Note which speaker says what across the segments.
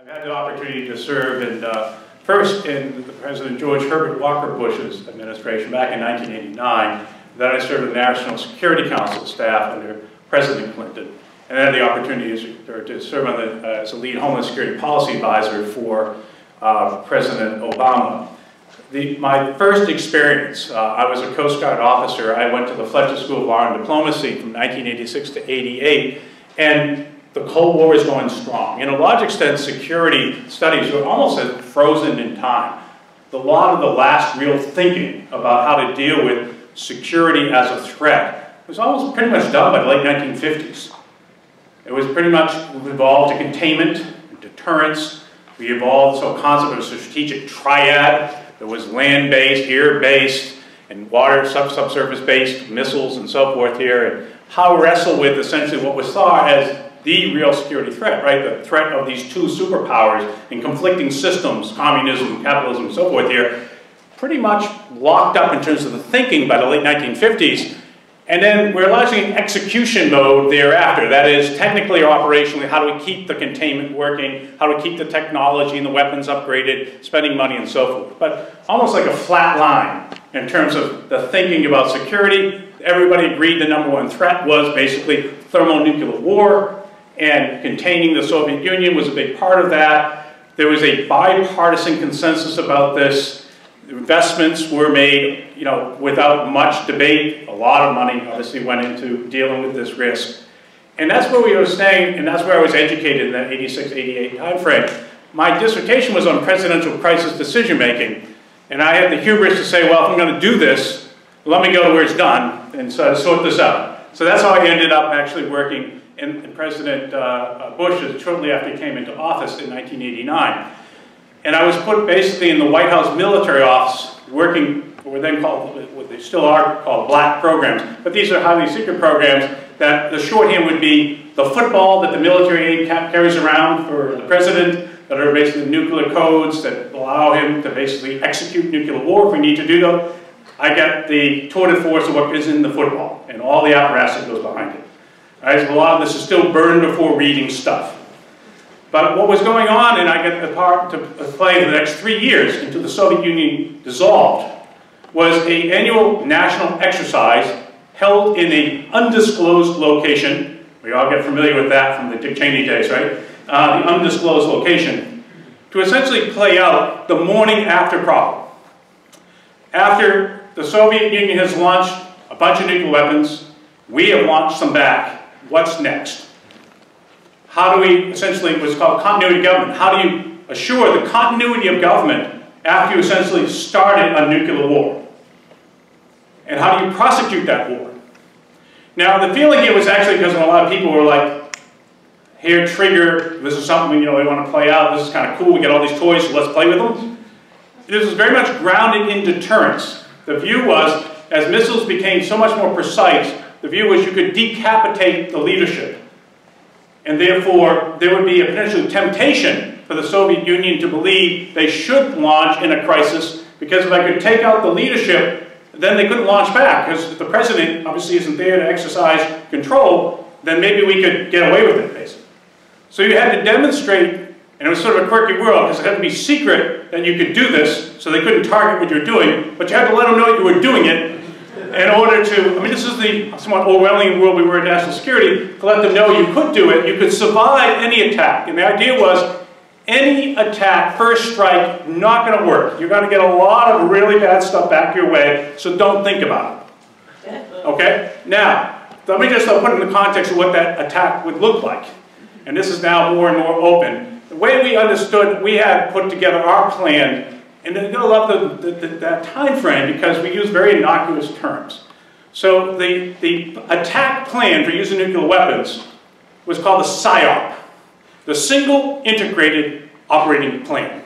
Speaker 1: I've had the opportunity to serve first in the President George Herbert Walker Bush's administration back in 1989. Then I served in the National Security Council staff under President Clinton. And then I had the opportunity to serve as a lead Homeland Security Policy Advisor for President Obama. My first experience, I was a Coast Guard officer. I went to the Fletcher School of Law and Diplomacy from 1986 to 88, and the Cold War is going strong. In a large extent, security studies are almost frozen in time. A lot of the last real thinking about how to deal with security as a threat was almost pretty much done by the late 1950s. It was pretty much evolved to containment, deterrence. We evolved so a concept of a strategic triad. There was land-based, air-based, and water, subsurface-based missiles and so forth here, and how to wrestle with essentially what was thought as the real security threat, right? The threat of these two superpowers in conflicting systems, communism, capitalism, and so forth here, pretty much locked up in terms of the thinking by the late 1950s. And then we're largely in execution mode thereafter. That is, technically or operationally, how do we keep the containment working? How do we keep the technology and the weapons upgraded, spending money and so forth? But almost like a flat line in terms of the thinking about security. Everybody agreed the #1 threat was basically thermonuclear war, and containing the Soviet Union was a big part of that. There was a bipartisan consensus about this. Investments were made, without much debate. A lot of money obviously went into dealing with this risk. And that's where we were staying, and that's where I was educated in that 86, 88 timeframe. My dissertation was on presidential crisis decision making. And I had the hubris to say, well, if I'm going to do this, let me go to where it's done and sort this out. So that's how I ended up actually working in President Bush shortly after he came into office in 1989. And I was put basically in the White House military office working what were then called, what they still are called black programs. But these are highly secret programs that the shorthand would be the football that the military aide carries around for the president, that are basically nuclear codes that allow him to basically execute nuclear war if we need to do that. I got the tour de force of what is in the football and all the apparatus that goes behind it. Right, so a lot of this is still burned before reading stuff. But what was going on, and I got the part to play the next 3 years until the Soviet Union dissolved, was an annual national exercise held in an undisclosed location. We all get familiar with that from the Dick Cheney days, right? The undisclosed location, to essentially play out the morning after problem. After the Soviet Union has launched a bunch of nuclear weapons, we have launched some back. What's next? How do we essentially, what's called continuity of government, how do you assure the continuity of government after you essentially started a nuclear war? And how do you prosecute that war? Now, the feeling here was actually because a lot of people were like, here, trigger, this is something we want to play out, this is kind of cool, we get all these toys, so let's play with them. This was very much grounded in deterrence. The view was, as missiles became so much more precise, the view was you could decapitate the leadership. And therefore, there would be a potential temptation for the Soviet Union to believe they should launch in a crisis, because if I could take out the leadership, then they couldn't launch back, because if the president obviously isn't there to exercise control, then maybe we could get away with it, basically. So you had to demonstrate, and it was sort of a quirky world, because it had to be secret that you could do this, so they couldn't target what you're doing, but you had to let them know you were doing it, in order to, this is the somewhat overwhelming world we were in national security, to let them know you could do it, you could survive any attack. And the idea was, any attack, first strike, not going to work. You're going to get a lot of really bad stuff back your way, so don't think about it. Okay? Now, let me just put it in the context of what that attack would look like. And this is now more and more open. The way we understood, we had put together our plan. And they're going to love that time frame because we use very innocuous terms. So the attack plan for using nuclear weapons was called the SIOP, the Single Integrated Operating Plan.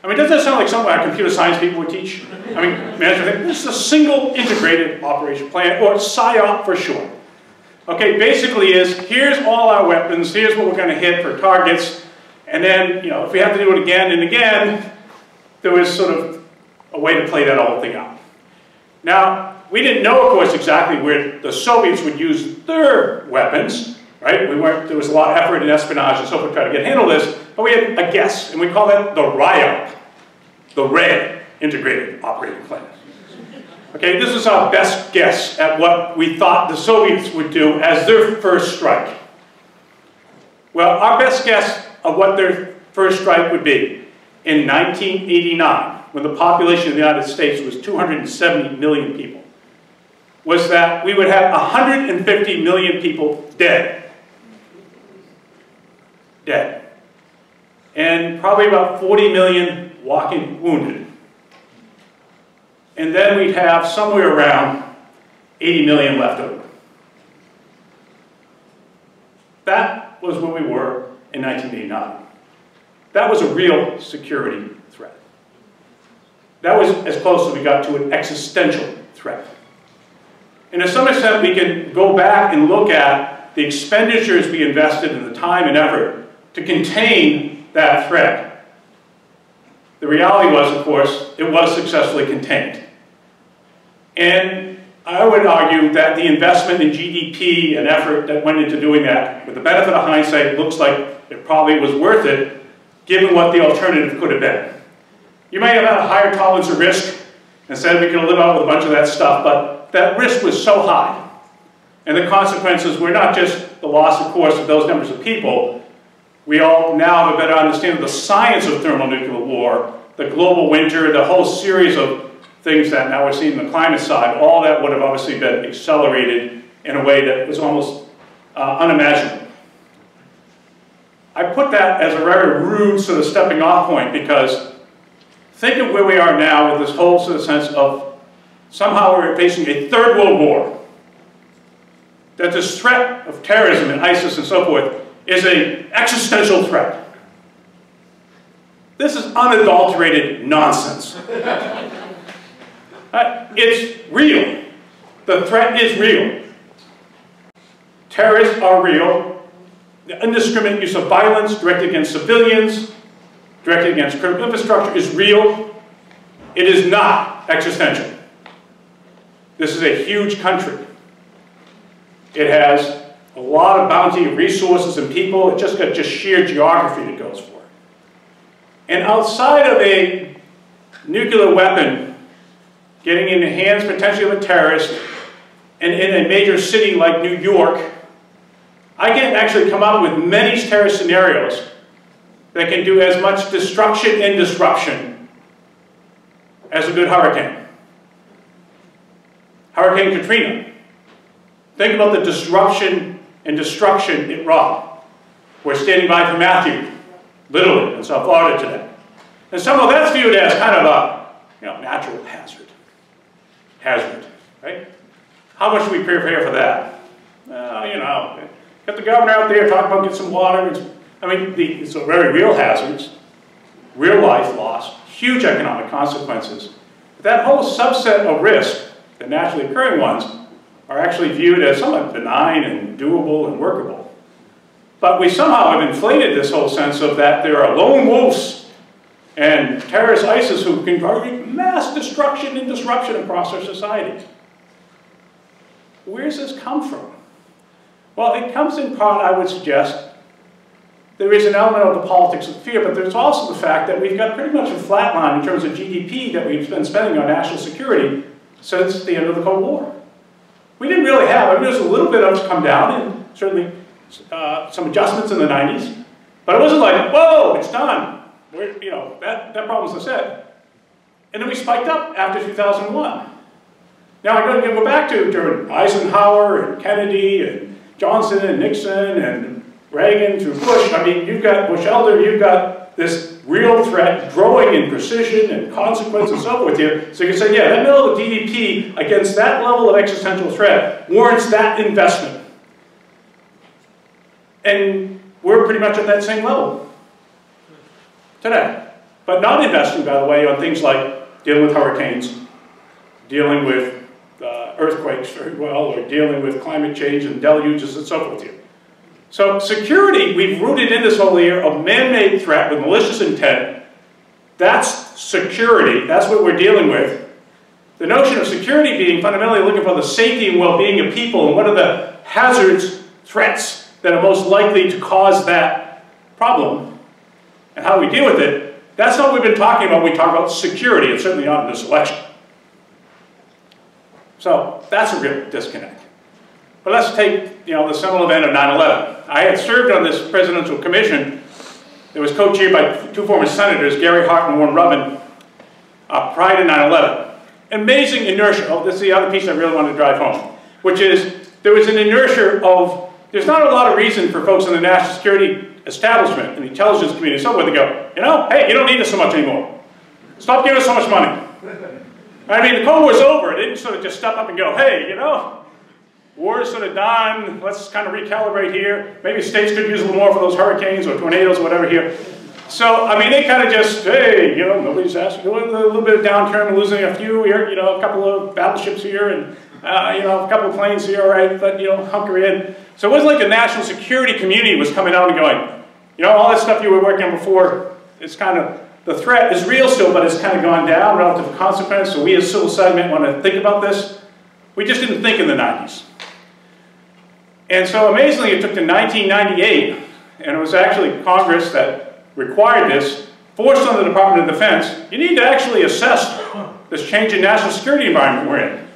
Speaker 1: Doesn't that sound like something our computer science people would teach? This is a Single Integrated Operation Plan, or SIOP for short. Okay, basically is, here's all our weapons, here's what we're going to hit for targets, and then, if we have to do it again and again, there was sort of a way to play that whole thing out. Now, we didn't know, of course, exactly where the Soviets would use their weapons, right? There was a lot of effort and espionage and so forth to try to handle this, but we had a guess, and we call that the RIOP, the Red Integrated Operating Plan. Okay, this is our best guess at what we thought the Soviets would do as their first strike. Well, our best guess of what their first strike would be in 1989, when the population of the United States was 270 million people, was that we would have 150 million people dead. Dead. And probably about 40 million walking wounded. And then we'd have somewhere around 80 million left over. That was where we were in 1989. That was a real security threat. That was as close as we got to an existential threat. And to some extent, we can go back and look at the expenditures we invested and the time and effort to contain that threat. The reality was, of course, it was successfully contained. And I would argue that the investment in GDP and effort that went into doing that, with the benefit of hindsight, looks like it probably was worth it, given what the alternative could have been. You might have had a higher tolerance of risk and said we could live out with a bunch of that stuff, but that risk was so high. And the consequences were not just the loss, of course, of those numbers of people. We all now have a better understanding of the science of thermonuclear war, the global winter, the whole series of things that now we're seeing on the climate side. All that would have obviously been accelerated in a way that was almost unimaginable. I put that as a very rude sort of stepping off point because think of where we are now with this whole sort of sense of somehow we're facing a third world war. That this threat of terrorism and ISIS and so forth is an existential threat. This is unadulterated nonsense. It's real. The threat is real. Terrorists are real. The indiscriminate use of violence directed against civilians, directed against critical infrastructure is real. It is not existential. This is a huge country. It has a lot of bounty of resources and people. It's just got sheer geography that goes for it. And outside of a nuclear weapon getting in the hands potentially of a terrorist and in a major city like New York, I can actually come up with many terrorist scenarios that can do as much destruction and disruption as a good hurricane. Hurricane Katrina. Think about the disruption and destruction it wrought. We're standing by for Matthew, literally, in South Florida today. And somehow that's viewed as kind of a natural hazard. Right? How much do we prepare for that? Get the governor out there talking about getting some water. I mean, it's a very real hazards, real life loss, huge economic consequences. But that whole subset of risk, the naturally occurring ones, are actually viewed as somewhat benign and doable and workable. But we somehow have inflated this whole sense of that there are lone wolves and terrorist ISIS who can target mass destruction and disruption across our societies. Where does this come from? Well, it comes in part, I would suggest, there is an element of the politics of fear, but there's also the fact that we've got pretty much a flat line in terms of GDP that we've been spending on national security since the end of the Cold War. We didn't really have, I mean, there's a little bit of come down, and certainly some adjustments in the 90s, but it wasn't like, whoa, it's done. That problem's upset. And then we spiked up after 2001. Now I'm going to go back to during Eisenhower and Kennedy and Johnson and Nixon and Reagan through Bush. I mean, you've got Bush Elder, you've got this real threat growing in precision and consequence and so forth here. So you can say, yeah, that middle of GDP against that level of existential threat warrants that investment. And we're pretty much at that same level today. But not investing, by the way, on things like dealing with hurricanes, dealing with earthquakes very well, or dealing with climate change and deluges and so forth here. So security, we've rooted in this whole year of man-made threat with malicious intent. That's security. That's what we're dealing with. The notion of security being fundamentally looking for the safety and well-being of people and what are the hazards, threats that are most likely to cause that problem and how we deal with it, that's not what we've been talking about when we talk about security, and certainly not in this election. So that's a real disconnect. But let's take, the seminal event of 9/11. I had served on this presidential commission that was co-chaired by two former senators, Gary Hart and Warren Rubbin, prior to 9/11. Amazing inertia. Oh, this is the other piece I really wanted to drive home, which is there was an inertia of, there's not a lot of reason for folks in the national security establishment and the intelligence community somewhere to go, hey, you don't need us so much anymore. Stop giving us so much money. I mean, the Cold War's over. It didn't sort of just step up and go, hey, war is sort of done. Let's kind of recalibrate here. Maybe states could use a little more for those hurricanes or tornadoes or whatever here. So, I mean, they kind of just, hey, nobody's asking. A little bit of downturn, losing a few here, a couple of battleships here and, a couple of planes here, all right, but, hunker in. So it wasn't like the national security community was coming out and going, all that stuff you were working on before, it's kind of, the threat is real still, but it's kind of gone down relative to consequence. So we as civil society might want to think about this. We just didn't think in the 90s. And so amazingly, it took to 1998, and it was actually Congress that required this, forced on the Department of Defense, you need to actually assess this changing national security environment we're in.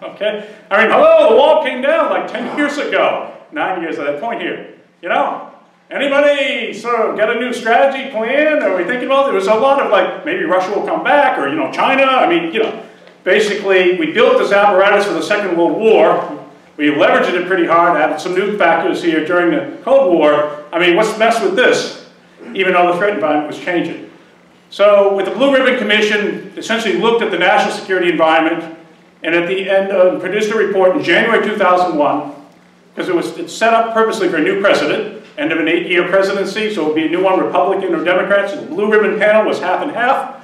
Speaker 1: Okay? I mean, hello, the wall came down like 10 years ago, 9 years at that point here. Anybody sort of got a new strategy plan? Are we thinking about it? There was a lot of like, maybe Russia will come back, or China. I mean, basically we built this apparatus for the Second World War. We leveraged it pretty hard, added some new factors here during the Cold War. I mean, what's the mess with this? Even though the threat environment was changing. So with the Blue Ribbon Commission, essentially looked at the national security environment, and at the end produced a report in January 2001, because it's set up purposely for a new president, end of an 8-year presidency, so it would be a new one, Republican or Democrat. So the Blue Ribbon panel was half and half.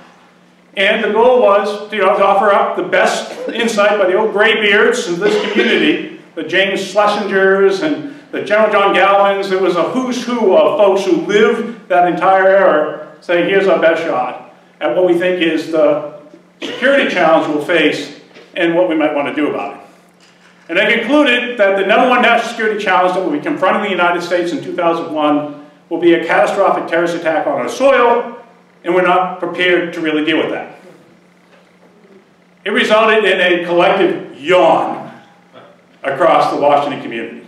Speaker 1: And the goal was to offer up the best insight by the old graybeards in this community, the James Schlesingers and the General John Galvins. It was a who's who of folks who lived that entire era, saying here's our best shot at what we think is the security challenge we'll face and what we might want to do about it. And they concluded that the #1 national security challenge that will be confronting the United States in 2001 will be a catastrophic terrorist attack on our soil, and we're not prepared to really deal with that. It resulted in a collective yawn across the Washington community.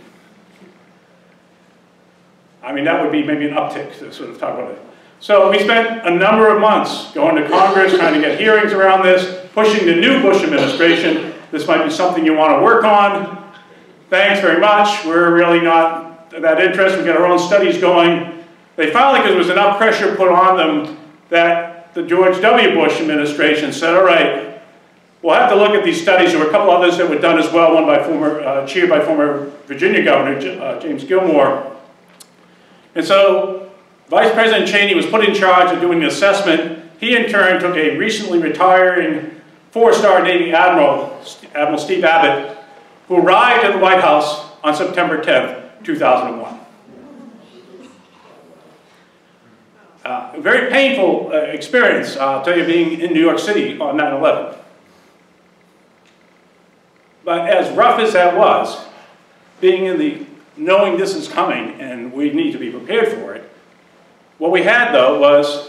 Speaker 1: I mean, that would be maybe an uptick to sort of talk about it. So we spent a number of months going to Congress, trying to get hearings around this, pushing the new Bush administration. This might be something you want to work on. Thanks very much. We're really not that interested. We've got our own studies going. They finally, because there was enough pressure put on them, that the George W. Bush administration said, all right, we'll have to look at these studies. There were a couple others that were done as well, one by chaired by former Virginia Governor James Gilmore. And so Vice President Cheney was put in charge of doing the assessment. He in turn took a recently retiring 4-star Navy Admiral, Admiral Steve Abbott, who arrived at the White House on September 10th, 2001. A very painful experience, I'll tell you, being in New York City on 9/11. But as rough as that was, being in the, knowing this is coming and we need to be prepared for it, what we had though was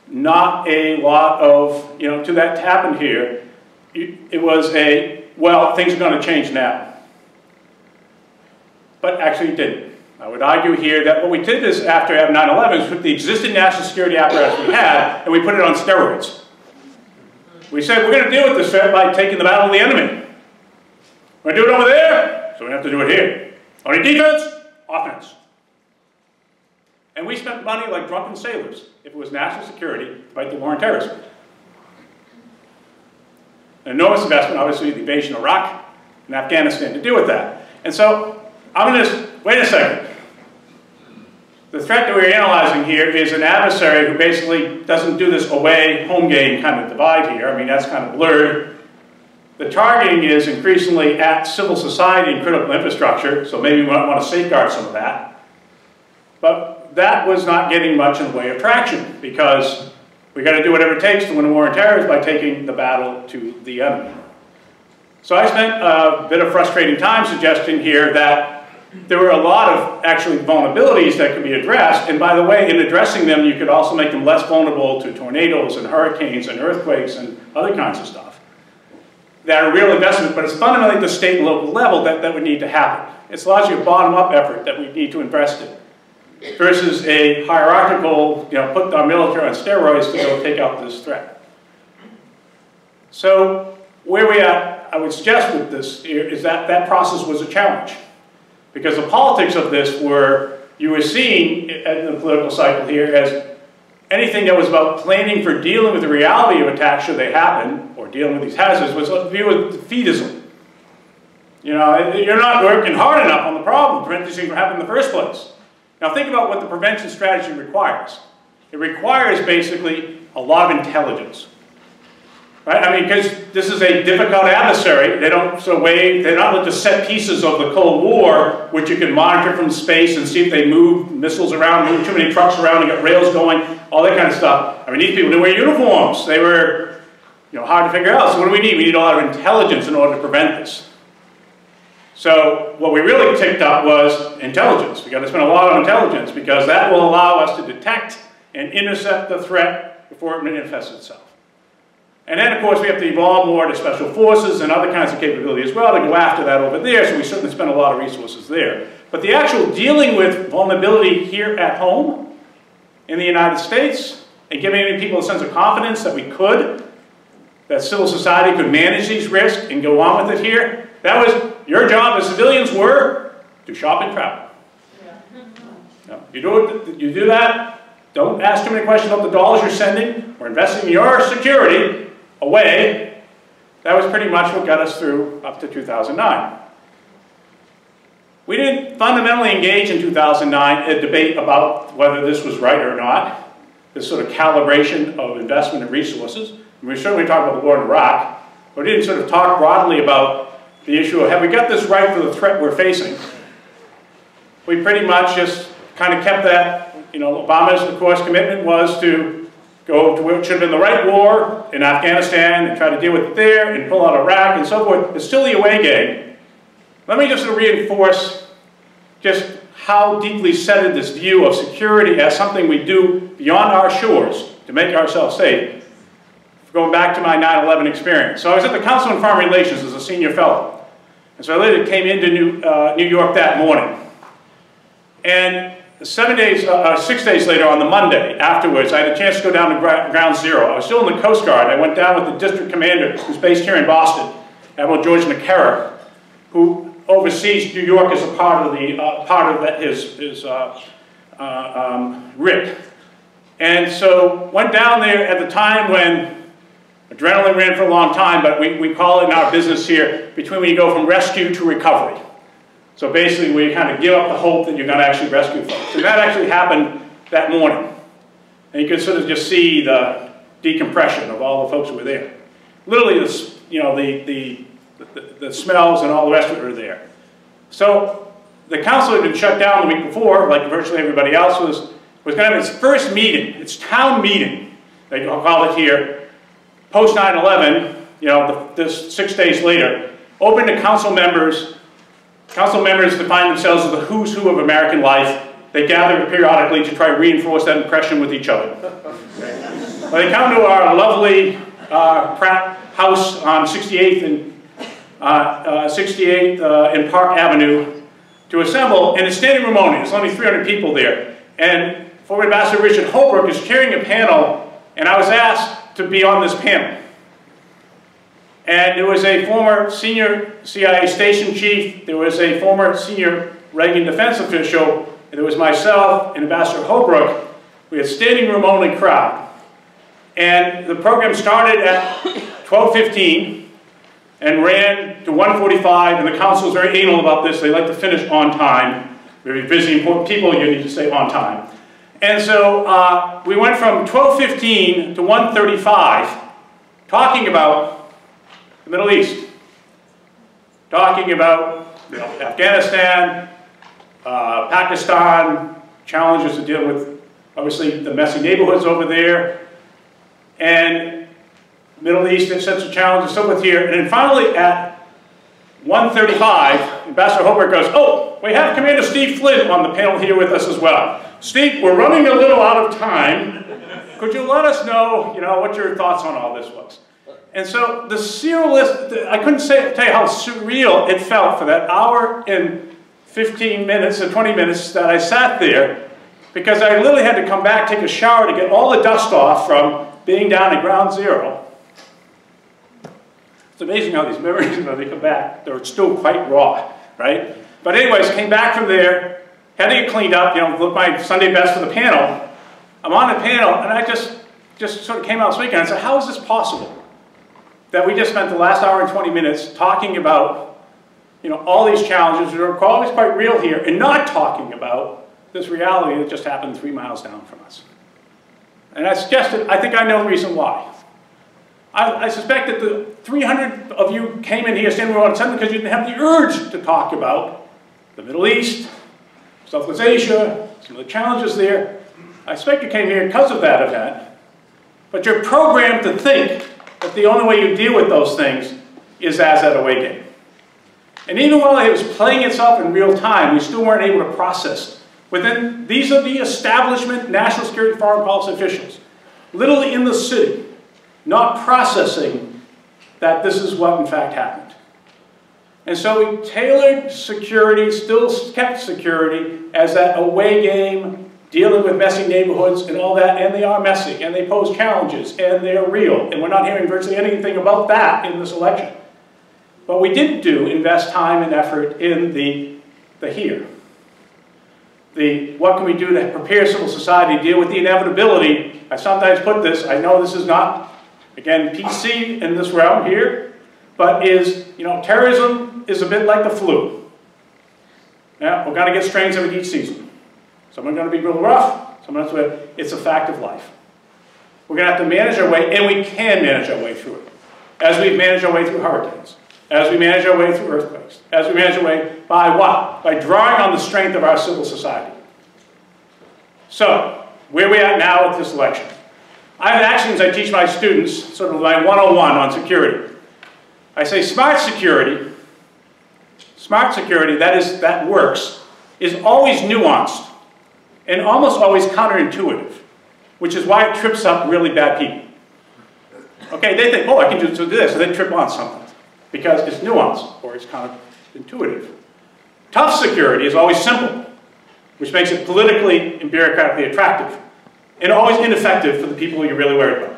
Speaker 1: not a lot of, to that happened here, it was a, well, things are going to change now. But actually it didn't. I would argue here that what we did is after 9/11 is took the existing national security apparatus we had and we put it on steroids. We said we're going to deal with this threat by taking the battle of the enemy. We're going to do it over there, so we have to do it here. Only defense, offense. And we spent money like drunken sailors, if it was national security, to fight the war on terrorism. An enormous investment, obviously, the invasion of Iraq and Afghanistan to deal with that. And so, I'm going to, wait a second. The threat that we're analyzing here is an adversary who basically doesn't do this away-home game kind of divide here. I mean, that's kind of blurred. The targeting is increasingly at civil society and critical infrastructure, so maybe we might want to safeguard some of that. But that was not getting much in the way of traction, because we got to do whatever it takes to win a war on terrorism by taking the battle to the enemy. So I spent a bit of frustrating time suggesting here that there were a lot of actually vulnerabilities that could be addressed. And by the way, in addressing them, you could also make them less vulnerable to tornadoes and hurricanes and earthquakes and other kinds of stuff. That are real investment, but it's fundamentally at the state and local level that would need to happen. It's largely a bottom-up effort that we need to invest in, versus a hierarchical, put our military on steroids to go take out this threat. So where we are, I would suggest with this here, is that that process was a challenge. Because the politics of this were, you were seeing in the political cycle here as anything that was about planning for dealing with the reality of attacks should they happen, or dealing with these hazards, was viewed as defeatism. You're not working hard enough on the problem to prevent these things from happening in the first place. Now think about what the prevention strategy requires. It requires basically a lot of intelligence. Right? I mean, because this is a difficult adversary. They're not just set pieces of the Cold War, which you can monitor from space and see if they move missiles around, move too many trucks around, and get rails going, all that kind of stuff. I mean, these people didn't wear uniforms. They were, hard to figure out. So what do we need? We need a lot of intelligence in order to prevent this. So what we really ticked up was intelligence. We got to spend a lot on intelligence because that will allow us to detect and intercept the threat before it manifests itself. And then, of course, we have to evolve more to special forces and other kinds of capability as well to go after that over there, so we certainly spend a lot of resources there. But the actual dealing with vulnerability here at home in the United States and giving people a sense of confidence that we could, that civil society could manage these risks and go on with it here, that was your job as civilians were to shop and travel. Yeah. You do that, don't ask too many questions about the dollars you're sending or investing in your security away. That was pretty much what got us through up to 2009. We didn't fundamentally engage in 2009 in a debate about whether this was right or not, this sort of calibration of investment and resources. And we certainly talked about the war in Iraq, but we didn't sort of talk broadly about the issue of have we got this right for the threat we're facing. We pretty much just kind of kept that, Obama's, of course, commitment was to go to what should have been the right war in Afghanistan and try to deal with it there and pull out Iraq and so forth. It's still the away game. Let me just reinforce just how deeply settled this view of security as something we do beyond our shores to make ourselves safe. Going back to my 9/11 experience. So I was at the Council on Foreign Relations as a senior fellow. And so I later came into New York that morning. And 6 days later, on the Monday afterwards, I had a chance to go down to Ground Zero. I was still in the Coast Guard. I went down with the district commander, who's based here in Boston, Admiral George McCarra, who oversees New York as a part of his RIT. And so went down there at the time when adrenaline ran for a long time, but we call it in our business here between when you go from rescue to recovery. So basically, we kind of give up the hope that you're going to actually rescue folks. And that actually happened that morning. And you could sort of just see the decompression of all the folks who were there. Literally, the smells and all the rest of it were there. So the council had been shut down the week before, like virtually everybody else was going to have its first meeting, its town meeting, they call it here, post 9/11, this 6 days later, open to council members. Council members define themselves as the who's who of American life. They gather periodically to try to reinforce that impression with each other. They come to our lovely Pratt house on 68th and Park Avenue to assemble, and it's standing room only. There's only 300 people there. And former Ambassador Richard Holbrooke is chairing a panel, and I was asked to be on this panel. And there was a former senior CIA station chief, there was a former senior Reagan defense official, and there was myself and Ambassador Holbrooke. We had standing room only crowd. And the program started at 12:15 and ran to 1:45, and the council was very anal about this. They like to finish on time. Very busy, important people, you need to stay on time. And so we went from 12:15 to 1:35 talking about the Middle East, talking about Afghanistan, Pakistan, challenges to deal with, obviously, the messy neighborhoods over there, and Middle East sets of challenges, so forth here. And then finally, at 1:35, Ambassador Hobart goes, "Oh, we have Commander Steve Flynn on the panel here with us as well. Steve, we're running a little out of time. Could you let us know, what your thoughts on all this was?" And so the surrealist, I couldn't tell you how surreal it felt for that hour and 15 minutes or 20 minutes that I sat there, because I literally had to come back, take a shower to get all the dust off from being down at ground zero. It's amazing how these memories, when they come back, they're still quite raw, right? But anyways, came back from there, had to get cleaned up, look my Sunday best for the panel. I'm on the panel, and I just sort of came out speaking. I said, how is this possible? That we just spent the last hour and 20 minutes talking about, all these challenges that are always quite real here, and not talking about this reality that just happened 3 miles down from us. And I suggested, I think I know the reason why. I suspect that the 300 of you came in here standing around suddenly because you didn't have the urge to talk about the Middle East, Southwest Asia, some of the challenges there. I suspect you came here because of that event, but you're programmed to think that the only way you deal with those things is as that away game. And even while it was playing itself in real time, we still weren't able to process. These are the establishment, national security, foreign policy officials, literally in the city, not processing that this is what in fact happened. And so we tailored security, still kept security, as that away game, dealing with messy neighborhoods and all that, and they are messy, and they pose challenges, and they're real, and we're not hearing virtually anything about that in this election. But we did invest time and effort in the here. What can we do to prepare civil society to deal with the inevitability? I sometimes put this, I know this is not, again, PC in this realm here, but terrorism is a bit like the flu. Yeah, we're going to get strains of it each season. Some are going to be real rough, some are it's a fact of life. We're going to have to manage our way, and we can manage our way through it. As we've managed our way through hurricanes, as we manage our way through earthquakes, as we manage our way by what? By drawing on the strength of our civil society. So, where are we at now with this election? I have actions I teach my students, sort of my 101 on security. I say smart security, that works, is always nuanced and almost always counterintuitive, which is why it trips up really bad people. Okay, they think, oh, I can do this, so they trip on something because it's nuanced or it's counterintuitive. Tough security is always simple, which makes it politically and bureaucratically attractive, and always ineffective for the people you're really worried about.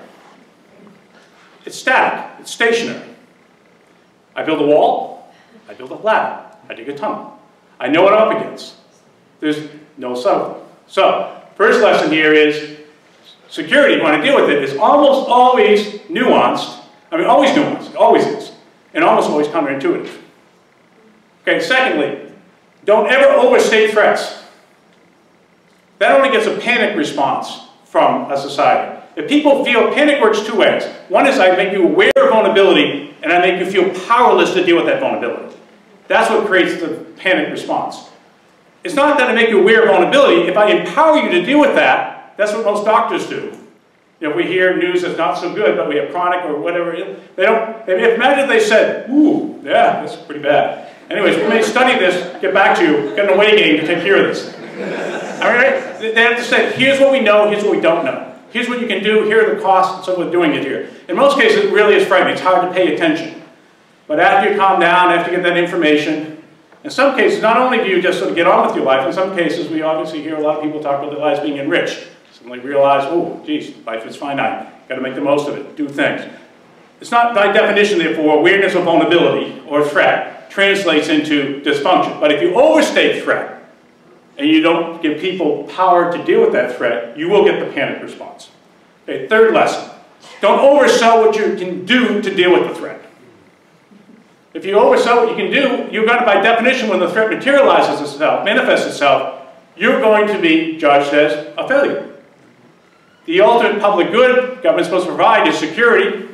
Speaker 1: It's static, it's stationary. I build a wall, I build a ladder, I dig a tunnel. I know what I'm up against. There's no subtlety. So, first lesson here is security, when I deal with it, is almost always nuanced. I mean, always nuanced, it always is, and almost always counterintuitive. Okay, secondly, don't ever overstate threats. That only gets a panic response from a society. If people feel, panic works two ways. One is I make you aware of vulnerability, and I make you feel powerless to deal with that vulnerability. That's what creates the panic response. It's not that I make you aware of vulnerability. If I empower you to deal with that, that's what most doctors do. If we hear news that's not so good, but we have chronic or whatever, imagine they said, ooh, yeah, that's pretty bad. Anyways, we may study this, get back to you, get an away game to take care of this. All right? They have to say, here's what we know, here's what we don't know. Here's what you can do, here are the costs, and so we're doing it here. In most cases, it really is frightening. It's hard to pay attention. But after you calm down, after you get that information, in some cases, not only do you just sort of get on with your life, in some cases, we obviously hear a lot of people talk about their lives being enriched. Suddenly realize, oh, geez, life is finite. Got to make the most of it, do things. It's not, by definition, therefore, awareness of vulnerability or threat translates into dysfunction. But if you overstate threat, and you don't give people power to deal with that threat, you will get the panic response. Okay, third lesson. Don't oversell what you can do to deal with the threat. If you oversell what you can do, you're going to, by definition, when the threat materializes itself, manifests itself, you're going to be judged as a failure. The ultimate public good government's supposed to provide is security.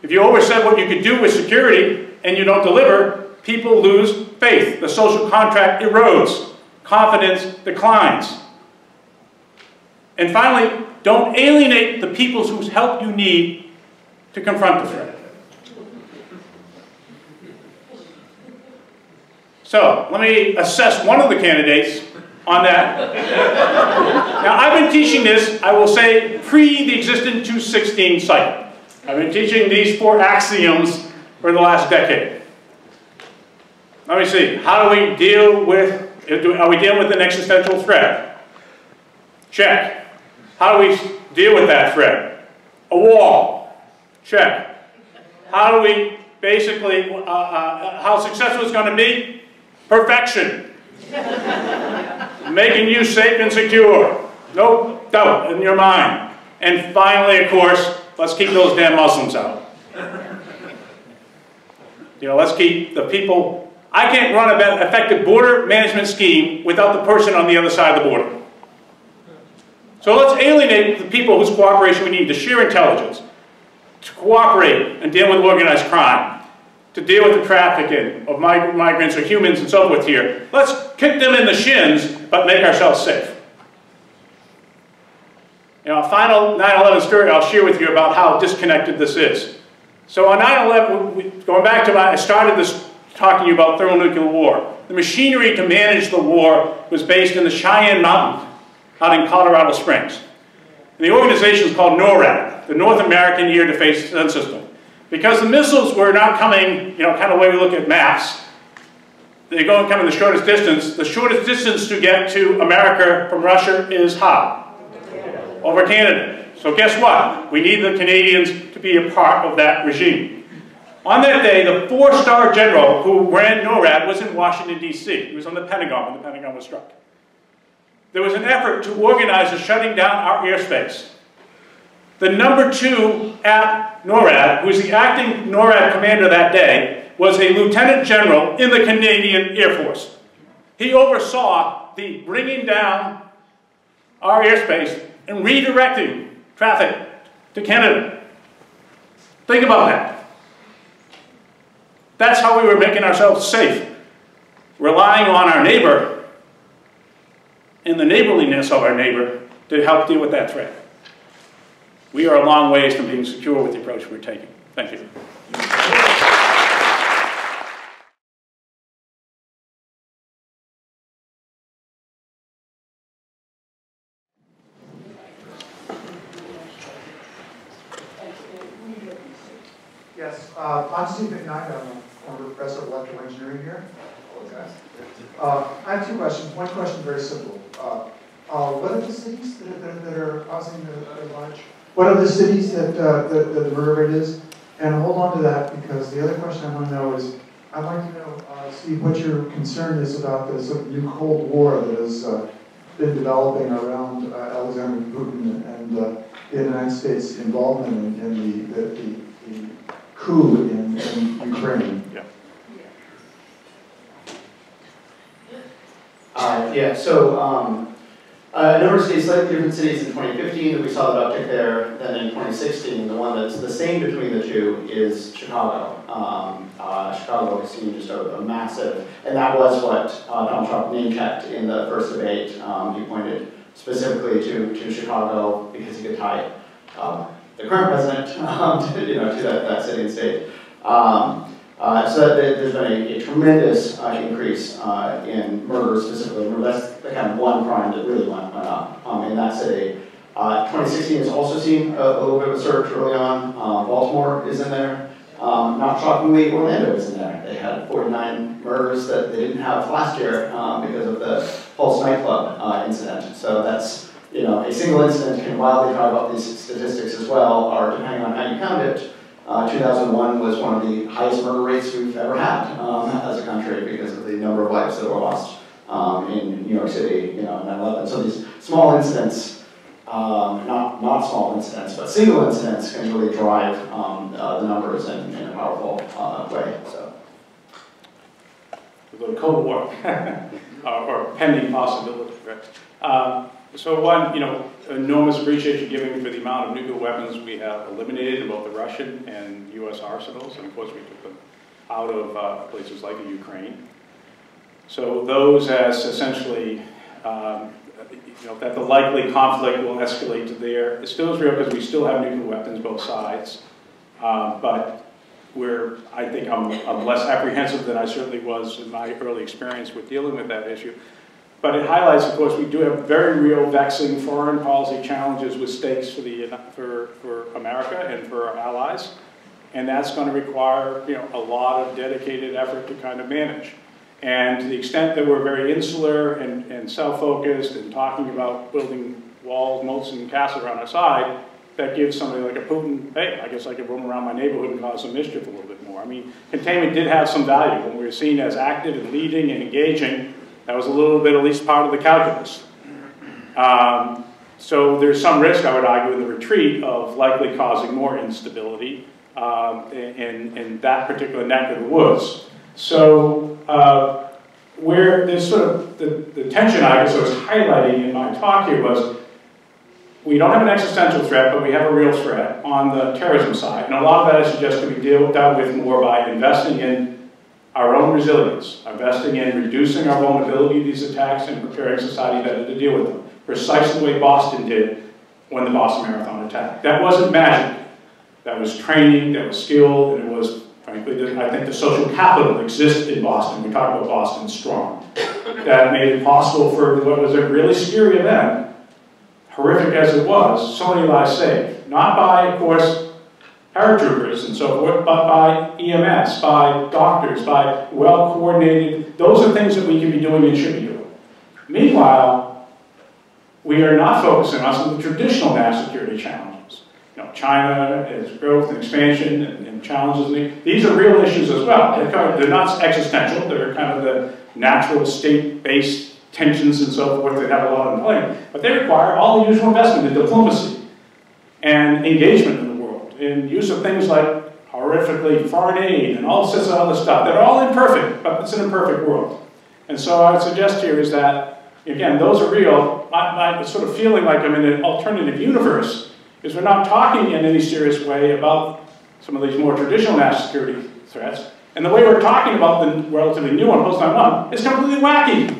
Speaker 1: If you oversell what you could do with security and you don't deliver, people lose faith. The social contract erodes. Confidence declines. And finally, don't alienate the people whose help you need to confront the threat. So let me assess one of the candidates on that. Now, I've been teaching this, I will say, pre the existing 216 cycle. I've been teaching these 4 axioms for the last decade. Let me see, how do we deal with, are we dealing with an existential threat? Check. How do we deal with that threat? A wall. Check. How do we basically, how successful it's going to be? Perfection. Making you safe and secure. No doubt in your mind. And finally, of course, let's keep those damn Muslims out. You know, let's keep the people. I can't run an effective border management scheme without the person on the other side of the border. So let's alienate the people whose cooperation we need to share intelligence, to cooperate and deal with organized crime, to deal with the trafficking of migrants or humans and so forth here. Let's kick them in the shins, but make ourselves safe. You know, a final 9/11 story I'll share with you about how disconnected this is. So on 9/11, going back to I started this talking to you about thermonuclear war. The machinery to manage the war was based in the Cheyenne Mountain out in Colorado Springs. And the organization is called NORAD, the North American Air Defense System. Because the missiles were not coming, you know, kind of the way we look at maps. They're going to come in the shortest distance. The shortest distance to get to America from Russia is how? Over Canada. So guess what? We need the Canadians to be a part of that regime. On that day, the 4-star general who ran NORAD was in Washington, D.C. He was on the Pentagon when the Pentagon was struck. There was an effort to organize the shutting down our airspace. The number 2 at NORAD, who was the acting NORAD commander that day, was a lieutenant general in the Canadian Air Force. He oversaw the bringing down our airspace and redirecting traffic to Canada. Think about that. That's how we were making ourselves safe, relying on our neighbor and the neighborliness of our neighbor to help deal with that threat. We are a long ways from being secure with the approach we're taking. Thank you.
Speaker 2: Yes, I'm Steve McKnight. I'm a former professor of electrical engineering here. I have 2 questions. One question very simple. What are the cities that are causing the large? What are the cities that the murder rate is? And hold on to that, because the other question I want to know is, I'd like to know, Steve, what your concern is about the sort of new Cold War that has been developing around Alexander Putin and the United States' involvement in the coup in Ukraine.
Speaker 1: Yeah.
Speaker 3: A number of cities, slightly different cities in 2015 that we saw that uptick there. Then in 2016, the one that's the same between the two is Chicago. Chicago has seen just a massive, and that was what Donald Trump name-checked in the first debate. He pointed specifically to Chicago because he could tie the current president to that city and state. So that there's been a tremendous increase in murders specifically. Remember, that's the kind of one crime that really went up in that city. 2016 has also seen a little bit of a surge early on. Baltimore is in there. Not shockingly, Orlando is in there. They had 49 murders that they didn't have last year because of the Pulse nightclub incident. So that's, a single incident can wildly drive up these statistics as well, or depending on how you count it. 2001 was one of the highest murder rates we've ever had as a country because of the number of lives that were lost in New York City, 9/11. So these small incidents, not small incidents, but single incidents can really drive the numbers in a powerful way. So.
Speaker 1: We'll go to Cold War, or pending possibility, right? So one, enormous appreciation given for the amount of nuclear weapons we have eliminated in both the Russian and U.S. arsenals, and of course we took them out of places like the Ukraine. So those as essentially, that the likely conflict will escalate to there. It still is real because we still have nuclear weapons both sides, but where I think I'm less apprehensive than I certainly was in my early experience with dealing with that issue. But it highlights, of course, we do have very real vexing foreign policy challenges with stakes for America and for our allies. And that's going to require, you know, a lot of dedicated effort to kind of manage. And to the extent that we're very insular and self-focused and talking about building walls, moats, and castles around our side, that gives somebody like a Putin, hey, I guess I could roam around my neighborhood and cause some mischief a little bit more. I mean, containment did have some value. When we were seen as active and leading and engaging, that was a little bit, at least part of the calculus. So there's some risk, I would argue, in the retreat of likely causing more instability in that particular neck of the woods. So where there's sort of the tension I guess I was highlighting in my talk here was, we don't have an existential threat, but we have a real threat on the terrorism side. And a lot of that is just to be dealt with more by investing in our own resilience, investing in reducing our vulnerability to these attacks and preparing society better to deal with them. Precisely the way Boston did when the Boston Marathon attacked. That wasn't magic. That was training, that was skill, and it was, frankly, I think the social capital that exists in Boston. We talk about Boston strong. That made it possible for what was a really scary event, horrific as it was, so many lives saved. Not by, of course, paratroopers and so forth, but by EMS, by doctors, by well-coordinated, those are things that we can be doing and should be doing. Meanwhile, we are not focusing on the traditional national security challenges. You know, China, its growth and expansion and challenges. These are real issues as well. They're not existential, they're kind of the natural state-based tensions and so forth that have a lot of play, but they require all the usual investment in diplomacy and engagement in the world, in use of things like horrifically foreign aid and all sorts of other stuff. They're all imperfect, but it's an imperfect world. And so I would suggest here is that, again, those are real. My sort of feeling like I'm in an alternative universe is we're not talking in any serious way about some of these more traditional national security threats, and the way we're talking about the relatively new one, post-9/11, is completely wacky.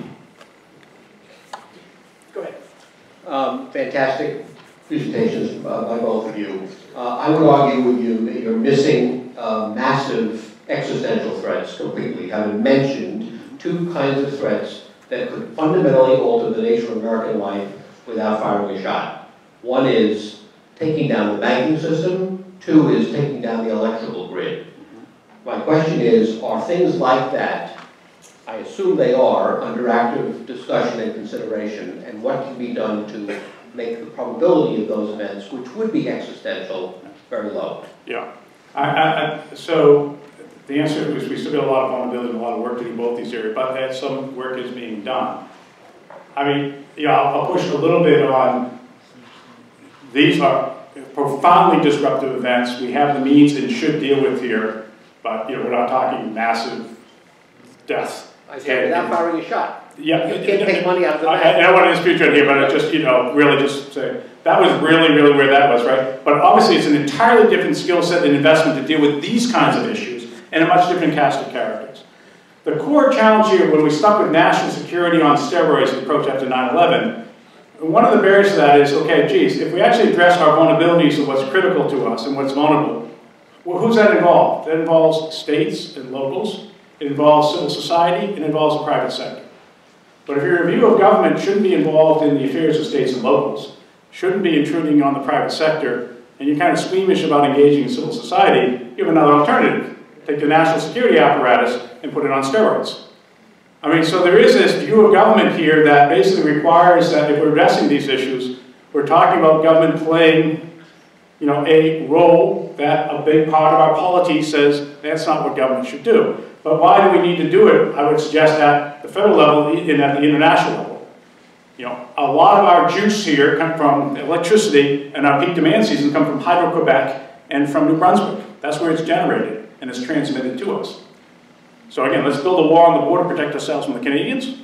Speaker 4: Fantastic presentations by both of you. I would argue with you that you're missing massive existential threats completely. Having mentioned two kinds of threats that could fundamentally alter the nature of American life without firing a shot. One is taking down the banking system. Two is taking down the electrical grid. My question is, are things like that, I assume they are, under active discussion and consideration, and what can be done to make the probability of those events, which would be existential, very low?
Speaker 1: Yeah. So the answer is we still got a lot of vulnerability and a lot of work to do in both these areas, but some work is being done. I mean, yeah, I'll push a little bit on, these are profoundly disruptive events. We have the means and should deal with here, but you know, we're not talking massive death.
Speaker 4: I said without firing a shot.
Speaker 1: Yeah,
Speaker 4: you can't take money out of the bank.
Speaker 1: I don't want to dispute it here, but I just, you know, really just say, that was really, really where that was, right? But obviously it's an entirely different skill set and investment to deal with these kinds of issues and a much different cast of characters. The core challenge here, when we stuck with national security on steroids in the approach after 9/11, one of the barriers to that is, okay, geez, if we actually address our vulnerabilities of what's critical to us and what's vulnerable, well, who's that involved? That involves states and locals. It involves civil society. It involves the private sector. But if your review of government shouldn't be involved in the affairs of states and locals, shouldn't be intruding on the private sector, and you're kind of squeamish about engaging in civil society, you have another alternative. Take the national security apparatus and put it on steroids. I mean, so there is this view of government here that basically requires that if we're addressing these issues, we're talking about government playing, you know, a role that a big part of our polity says that's not what government should do. But why do we need to do it? I would suggest at the federal level and at the international level. You know, a lot of our juice here come from electricity, and our peak demand season come from Hydro-Quebec and from New Brunswick. That's where it's generated, and it's transmitted to us. So again, let's build a wall on the border to protect ourselves from the Canadians.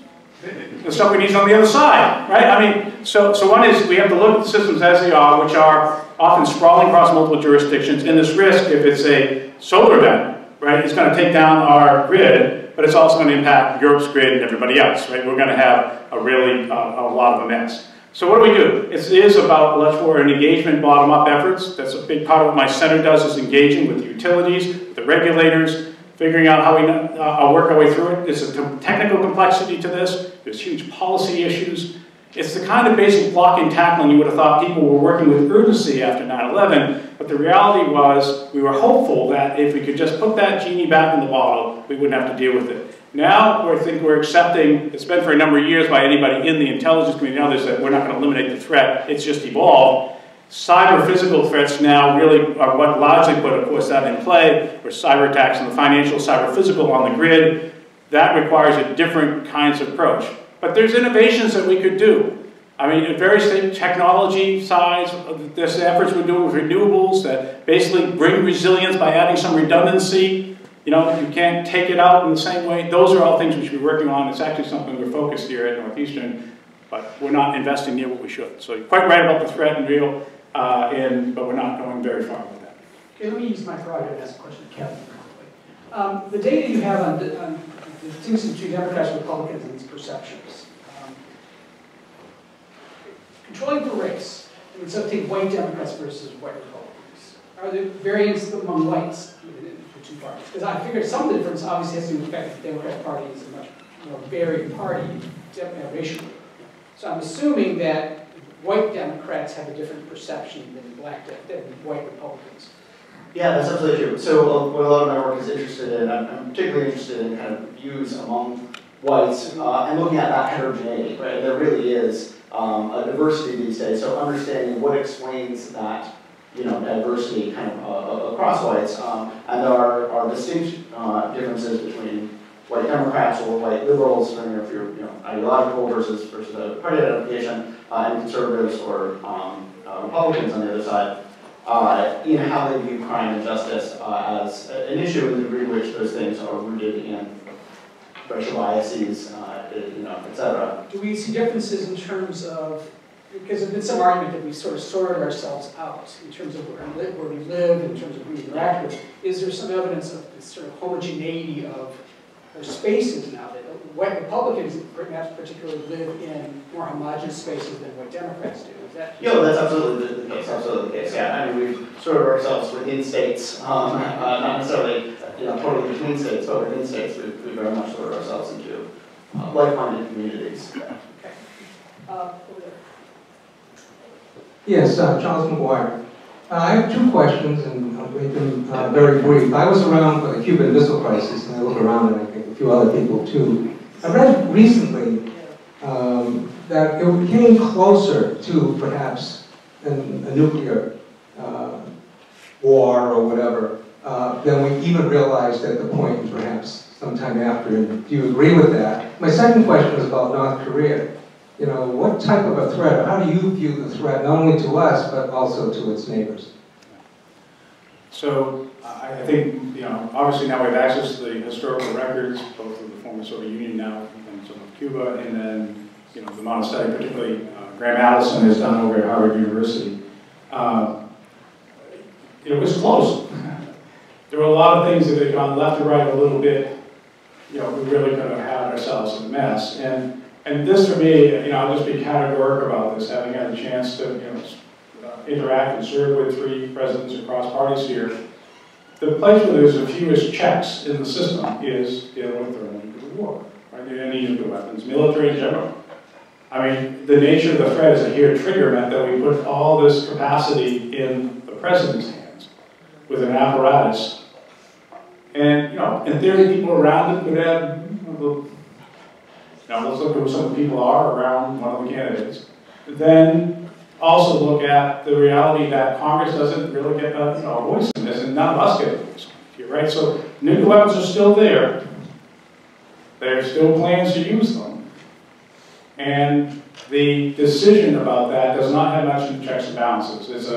Speaker 1: The stuff we need is on the other side, right? I mean, so one is we have to look at the systems as they are, which are often sprawling across multiple jurisdictions, and this risk, if it's a solar event, right, it's going to take down our grid, but it's also going to impact Europe's grid and everybody else, right? We're going to have a really, a lot of a mess. So what do? It is about electoral and engagement, bottom-up efforts. That's a big part of what my center does, is engaging with the utilities, the regulators, figuring out how we work our way through it. There's a technical complexity to this. There's huge policy issues. It's the kind of basic blocking and tackling you would have thought people were working with urgency after 9/11, but the reality was we were hopeful that if we could just put that genie back in the bottle, we wouldn't have to deal with it. Now, I think we're accepting, it's been for a number of years by anybody in the intelligence community and others, that we're not going to eliminate the threat, it's just evolved. Cyber physical threats now really are what largely put, of course, that in play, where cyber attacks and the financial, cyber physical on the grid. That requires a different kinds of approach. But there's innovations that we could do. I mean, at various technology sides, there's efforts we're doing with renewables that basically bring resilience by adding some redundancy. You know, you can't take it out in the same way. Those are all things we should be working on. It's actually something we're focused here at Northeastern, but we're not investing near what we should. So you're quite right about the threat and real, but we're not going very far with that.
Speaker 5: Okay, let me use my prerogative to ask a question to Kevin quickly. The data you have on the distinction between Democrats and Republicans and these perceptions. Controlling for race, I mean, so take white Democrats versus white Republicans. Are there variants among whites within the two parties? Because I figured some difference obviously has to do with the fact that the Democratic Party is a much more varied party racially. So I'm assuming that white Democrats have a different perception than white Republicans.
Speaker 3: Yeah, that's absolutely true. So what a lot of my work is interested in, I'm particularly interested in kind of views among whites and looking at that heterogeneity, right? There really is a diversity these days, so understanding what explains that, you know, diversity kind of across whites, and there are distinct differences between white Democrats or white liberals, depending if you're, you know, ideological versus a party identification, and conservatives or Republicans on the other side, in how they view crime and justice as an issue, and the degree to which those things are rooted in racial biases, you know, etc.
Speaker 5: Do we see differences in terms of, because there's been some argument that we sort of sorted ourselves out in terms of where we live, in terms of who we interact with. Is there some evidence of this sort of homogeneity of our spaces now that white Republicans perhaps particularly live in more homogeneous spaces than white Democrats do? Is that?
Speaker 3: Yeah, well, that's absolutely the case. Absolutely the case. Yeah, I mean, we've sorted ourselves within states, not necessarily, you know, totally between states, but within states, we very much sorted ourselves into like-minded communities.
Speaker 5: Okay. Over there.
Speaker 6: Yes, Charles McGuire. I have two questions, and I'll make them very brief. I was around for the Cuban Missile Crisis, and I look around, and I think a few other people too. I read recently that it came closer to perhaps a nuclear war or whatever than we even realized at the point, perhaps sometime after. And do you agree with that? My second question is about North Korea. You know, what type of a threat, how do you view the threat, not only to us, but also to its neighbors?
Speaker 1: So I think, you know, obviously now we have access to the historical records, both of the former Soviet Union now and some of Cuba, and then, you know, the amount of study, particularly Graham Allison has done over at Harvard University. It was close. There were a lot of things that had gone left or right a little bit. You know, we really could have had ourselves in a mess. And this, for me, you know, I'll just be categorical about this, having had a chance to, you know, interact and serve with 3 presidents across parties here. The place where there's the fewest checks in the system is dealing with thermonuclear war, right? Any nuclear weapons, military in general. I mean, the nature of the threat as a here trigger meant that we put all this capacity in the president's hands with an apparatus. And, you know, in theory, people around it could have, now let's look at who some of the people are around one of the candidates. Then also look at the reality that Congress doesn't really get a voice in this, and none of us get a voice here, right? So nuclear weapons are still there. There are still plans to use them. And the decision about that does not have much in checks and balances. It's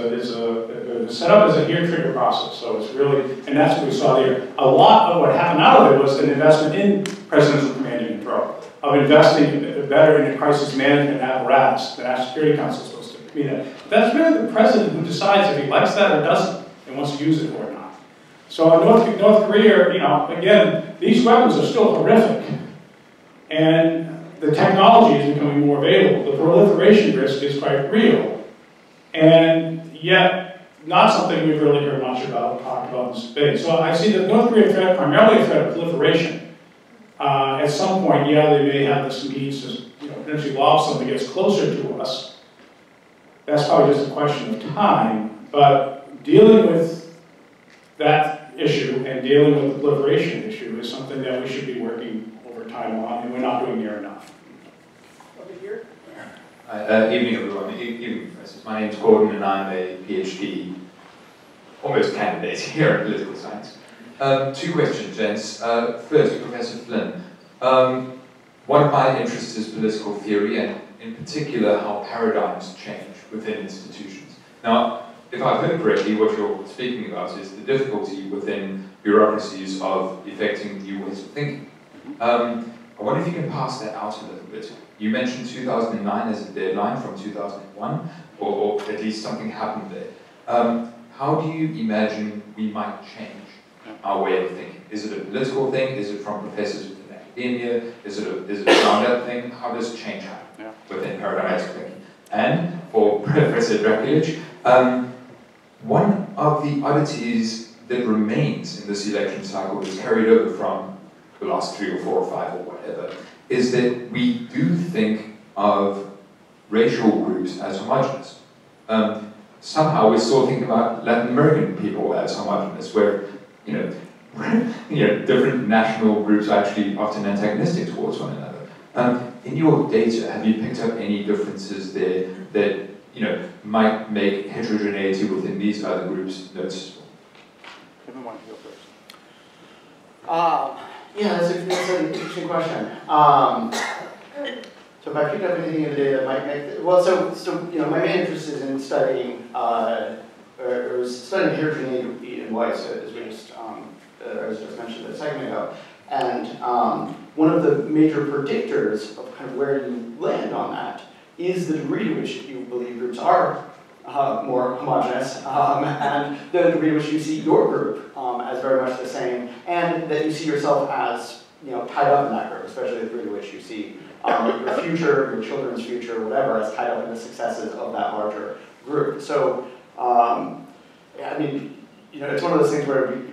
Speaker 1: set up as a here trigger process. So it's really, and that's what we saw there. A lot of what happened out of it was an investment in presidential command and control, of investing better in a crisis management apparatus. The National Security Council is supposed to be that. That's really the president who decides if he likes that or doesn't, and wants to use it or not. So in North Korea, you know, again, these weapons are still horrific. And the technology is becoming more available. The proliferation risk is quite real, and yet not something we've really heard much about, talked about in this debate. So I see the North Korean threat primarily a threat of proliferation. At some point, yeah, they may have this means to potentially lob something that gets closer to us. That's probably just a question of time, but dealing with that issue and dealing with the proliferation issue is something that we should be working over time on, and we're not doing near enough.
Speaker 5: Over here.
Speaker 7: Evening, everyone. Evening, Professors. My name is Gordon, and I'm a PhD, almost candidate here in political science. Two questions, gents. First, Professor Flynn. One of my interests is political theory, and in particular, how paradigms change within institutions. Now, if I've heard correctly, what you're speaking about is the difficulty within bureaucracies of effecting new ways of thinking. I wonder if you can pass that out a little bit. You mentioned 2009 as a deadline from 2001, or at least something happened there. How do you imagine we might change our way of thinking? Is it a political thing? Is it from professors within academia? Is it a ground-up thing? How does change happen within paradigmatic thinking? And for Professor Dukakis, one of the oddities that remains in this election cycle that's carried over from the last 3 or 4 or 5 or whatever, is that we do think of racial groups as homogenous. Somehow we're still thinking about Latin American people as homogenous, where different national groups are actually often antagonistic towards one another. In your data, have you picked up any differences there that might make heterogeneity within these other groups noticeable?
Speaker 1: Kevin, why don't you go first?
Speaker 3: Yeah, that's an interesting question. So if I picked up anything in the data that might make my main interest is in studying studying heterogeneity in whites, as we just mentioned a second ago. And one of the major predictors of kind of where you land on that is the degree to which you believe groups are more homogeneous, and the degree to which you see your group as very much the same, and that you see yourself as tied up in that group, especially the degree to which you see your future, your children's future, whatever, as tied up in the successes of that larger group. So, I mean, it's one of those things where it'd be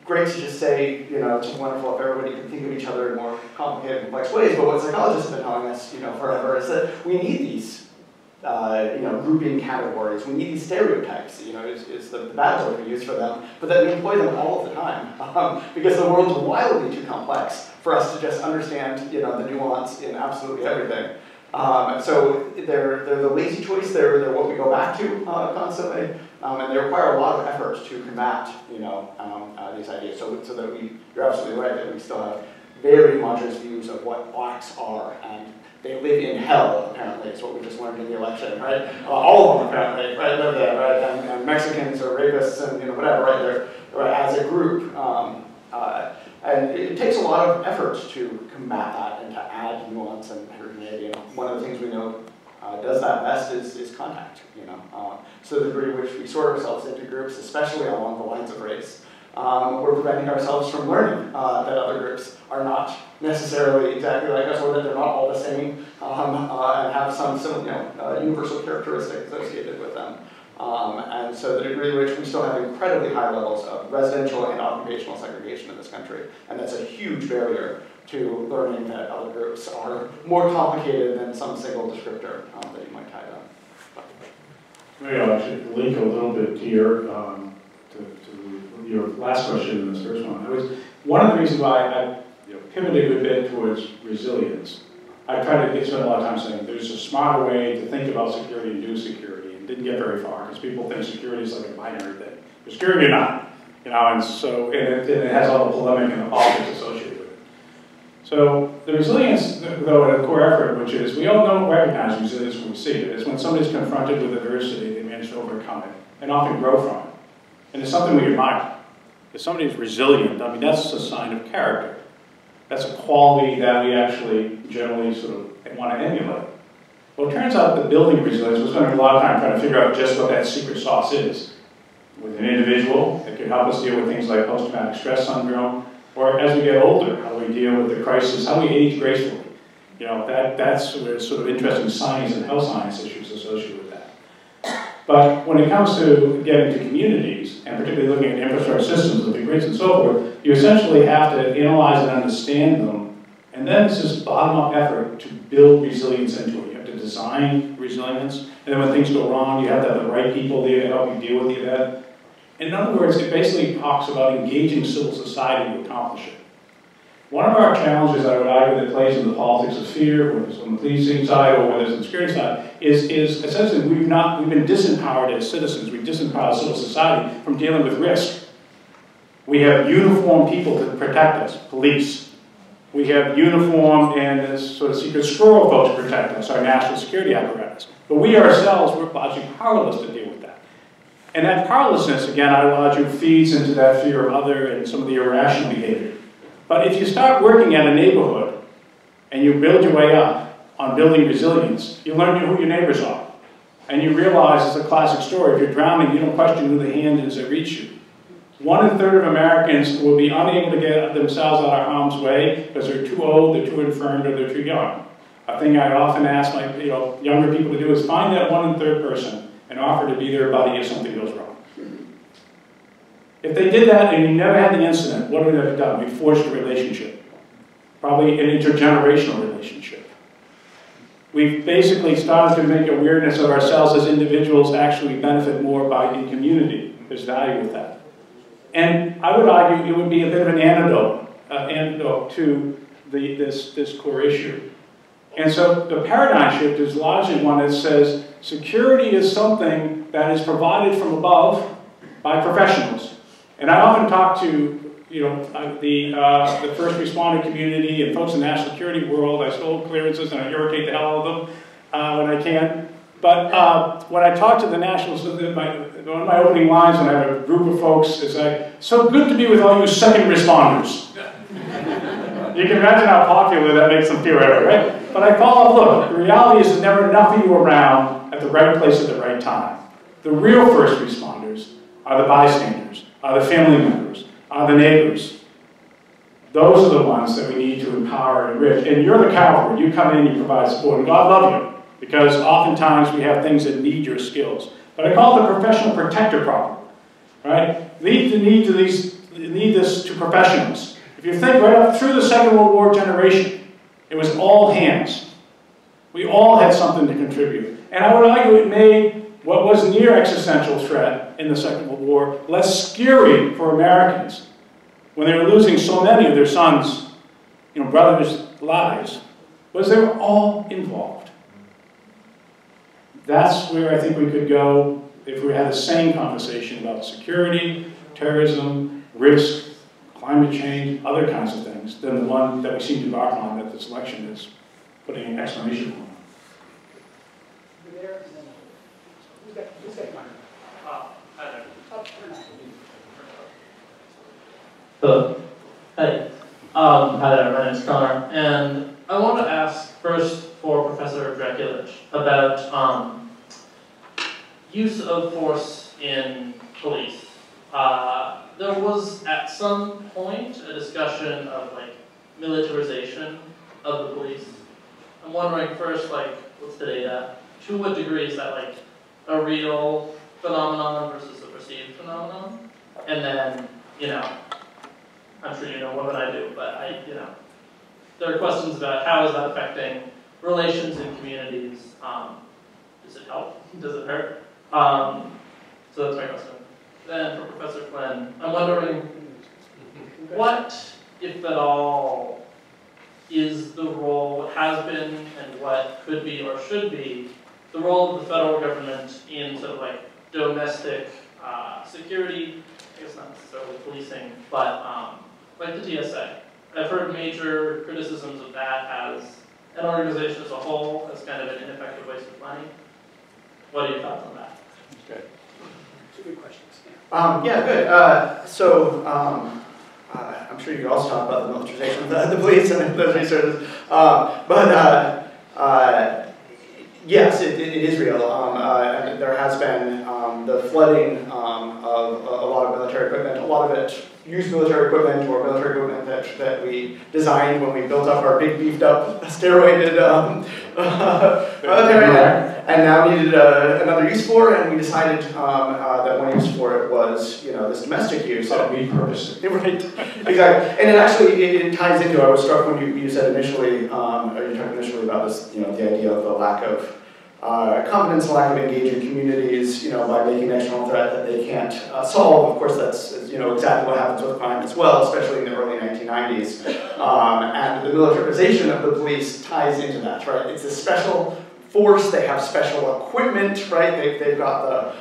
Speaker 3: great to just say, it's wonderful if everybody could think of each other in more complicated, complex ways, but what psychologists have been telling us, forever, is that we need these, grouping categories. We need these stereotypes, is the bad word we use for them, but that we employ them all of the time, because the world's wildly too complex for us to just understand, the nuance in absolutely everything. So they're the lazy choice, they're what we go back to constantly, and they require a lot of effort to combat, these ideas. So that you're absolutely right that we still have very homogeneous views of what blacks are, and they live in hell, apparently, is what we just learned in the election, right? All of them, apparently, right, live there, right? And Mexicans or rapists and whatever, right, they're right, as a group. And it takes a lot of effort to combat that and to add nuance and heterogeneity. One of the things we know does that best is contact, So the degree to which we sort ourselves into groups, especially along the lines of race, we're preventing ourselves from learning that other groups are not necessarily exactly like us, or that they're not all the same, and have some universal characteristic associated with them. And so the degree to which we still have incredibly high levels of residential and occupational segregation in this country, and that's a huge barrier to learning that other groups are more complicated than some single descriptor that you might tie down.
Speaker 1: Maybe I'll actually link a little bit to your last question and this first one. One of the reasons why I pivoted a bit towards resilience. I tried to spend a lot of time saying there's a smarter way to think about security and do security, and didn't get very far because people think security is like a binary thing. But security or not, and so it has all the polemic and the politics associated with it. So the resilience, though, at a core effort, which is we all don't recognize resilience when we see it. It's when somebody's confronted with adversity, they manage to overcome it and often grow from it. And it's something we admire. If somebody's resilient, I mean, that's a sign of character. That's a quality that we actually generally sort of want to emulate. Well, it turns out that building resilience, we're spending a lot of time trying to figure out just what that secret sauce is. With an individual, it can help us deal with things like post-traumatic stress syndrome, or as we get older, how we deal with the crisis, how we age gracefully. You know, that's where it's sort of interesting science and health science issues associated with that. But when it comes to getting to communities, and particularly looking at infrastructure systems with the grids and so forth, you essentially have to analyze and understand them, and then it's this bottom-up effort to build resilience into it. You have to design resilience, and then when things go wrong, you have to have the right people there to help you deal with the event. In other words, it basically talks about engaging civil society to accomplish it. One of our challenges, I would argue, that plays in the politics of fear, whether it's on the policing side or whether it's on the security side, is essentially we've been disempowered as citizens. We've disempowered civil society from dealing with risk. We have uniformed people to protect us, police. We have uniformed and this sort of secret squirrel folks to protect us, our national security apparatus. But we ourselves, we're largely powerless to deal with that. And that powerlessness, again, I would argue, feeds into that fear of other and some of the irrational behavior. But if you start working at a neighborhood and you build your way up on building resilience, you learn who your neighbors are. And you realize, it's a classic story, if you're drowning, you don't question who the hand is that reaches you. 1 1/3 of Americans will be unable to get themselves out of harm's way because they're too old, they're too infirm, or they're too young. A thing I often ask my younger people to do is find that 1 1/3 person and offer to be their buddy if something goes wrong. If they did that and you never had the incident, what would we have done? We forged a relationship. Probably an intergenerational relationship. We've basically started to make awareness of ourselves as individuals actually benefit more by the community. There's value with that. And I would argue it would be a bit of an antidote to this core issue. And so the paradigm shift is largely one that says security is something that is provided from above by professionals. And I often talk to the first responder community and folks in the national security world. I stole clearances and I irritate the hell out of them when I can. But when I talk to the nationals, one of my opening lines when I have a group of folks is like, "So good to be with all you second responders." You can imagine how popular that makes them feel, right? But I follow up, look, the reality is there's never enough of you around at the right place at the right time. The real first responders are the bystanders, are the family members, are the neighbors. Those are the ones that we need to empower and enrich. And you're the cavalry. You come in, you provide support, and God love you, because oftentimes we have things that need your skills. But I call it the professional protector problem, right? Need this to professionals. If you think right up through the Second World War generation, it was all hands. We all had something to contribute. And I would argue it made what was near existential threat in the Second World War less scary for Americans when they were losing so many of their sons, brothers' lives, was they were all involved. That's where I think we could go if we had the same conversation about security, terrorism, risk, climate change, other kinds of things, than the one that we seem to embark on that this election is putting an exclamation point on.
Speaker 8: Hello. Hey. Hi there, my name is Connor, and I want to ask first for Professor Draculich about use of force in police. There was at some point a discussion of militarization of the police. I'm wondering first, what's the data? To what degree is that a real phenomenon versus a perceived phenomenon? And then, I'm sure you know more than I do, but there are questions about how is that affecting relations in communities. Does it help? Does it hurt? So that's my question. Then for Professor Flynn, I'm wondering what, if at all, is the role, has been, and what could be or should be the role of the federal government in sort of domestic security, I guess not necessarily policing, but like the TSA. I've heard major criticisms of that as an organization as a whole, as kind of an ineffective waste of money. What are your thoughts on that?
Speaker 1: Okay.
Speaker 5: Two good questions.
Speaker 3: Yeah, good. So I'm sure you could also talk about the militarization of the police and those resources. Yes, it is real. There has been the flooding of a lot of military equipment, a lot of it used military equipment or military equipment that we designed when we built up our big beefed up steroided military and now needed another use for, and we decided that one use for it was, this domestic use.
Speaker 1: So repurposed.
Speaker 3: Right, exactly. And it actually, it ties into, I was struck when you said initially, or you talked initially about this, the idea of the lack of confidence, lack of engaging communities, by making an external threat that they can't solve. Of course, that's, exactly what happens with crime as well, especially in the early 1990s. And the militarization of the police ties into that, right? It's a special force, they have special equipment, right? They've got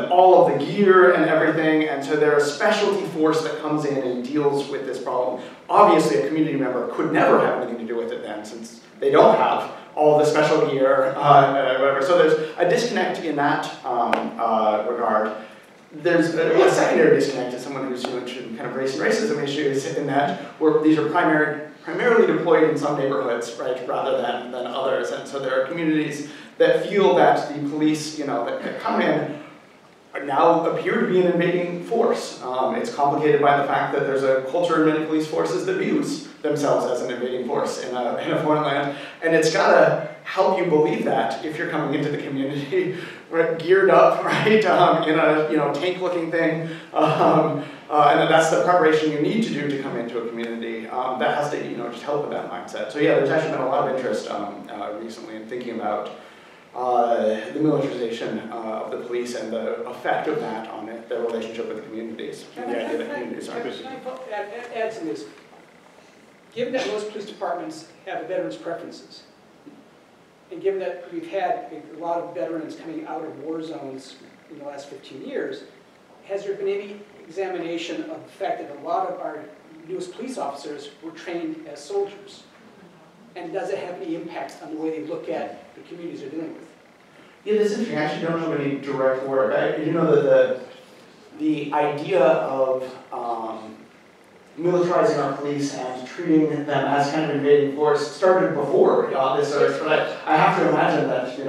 Speaker 3: all of the gear and everything, and so they're a specialty force that comes in and deals with this problem. Obviously, a community member could never have anything to do with it then, since they don't have all the special gear, whatever. So there's a disconnect in that regard. There's a secondary disconnect to someone who's interested in kind of race and racism issues, in that where these are primarily deployed in some neighborhoods, right, rather than others. And so there are communities that feel that the police, that come in, now appear to be an invading force. It's complicated by the fact that there's a culture in many police forces that views themselves as an invading force in a foreign land, and it's got to help you believe that if you're coming into the community, right, geared up, right, in a tank-looking thing, and that's the preparation you need to do to come into a community. That has to, just help with that mindset. So yeah, there's actually been a lot of interest recently in thinking about the militarization of the police and the effect of that on their relationship with the communities.
Speaker 5: Can I add to this? Given that most police departments have veterans' preferences, and given that we've had a lot of veterans coming out of war zones in the last 15 years, has there been any examination of the fact that a lot of our newest police officers were trained as soldiers? And does it have any impact on the way they look at the communities they're dealing with?
Speaker 3: Yeah, this is interesting. I actually don't know any direct work. I do know that the idea of militarizing our police and treating them as kind of invading force started before this sort but I have to imagine that,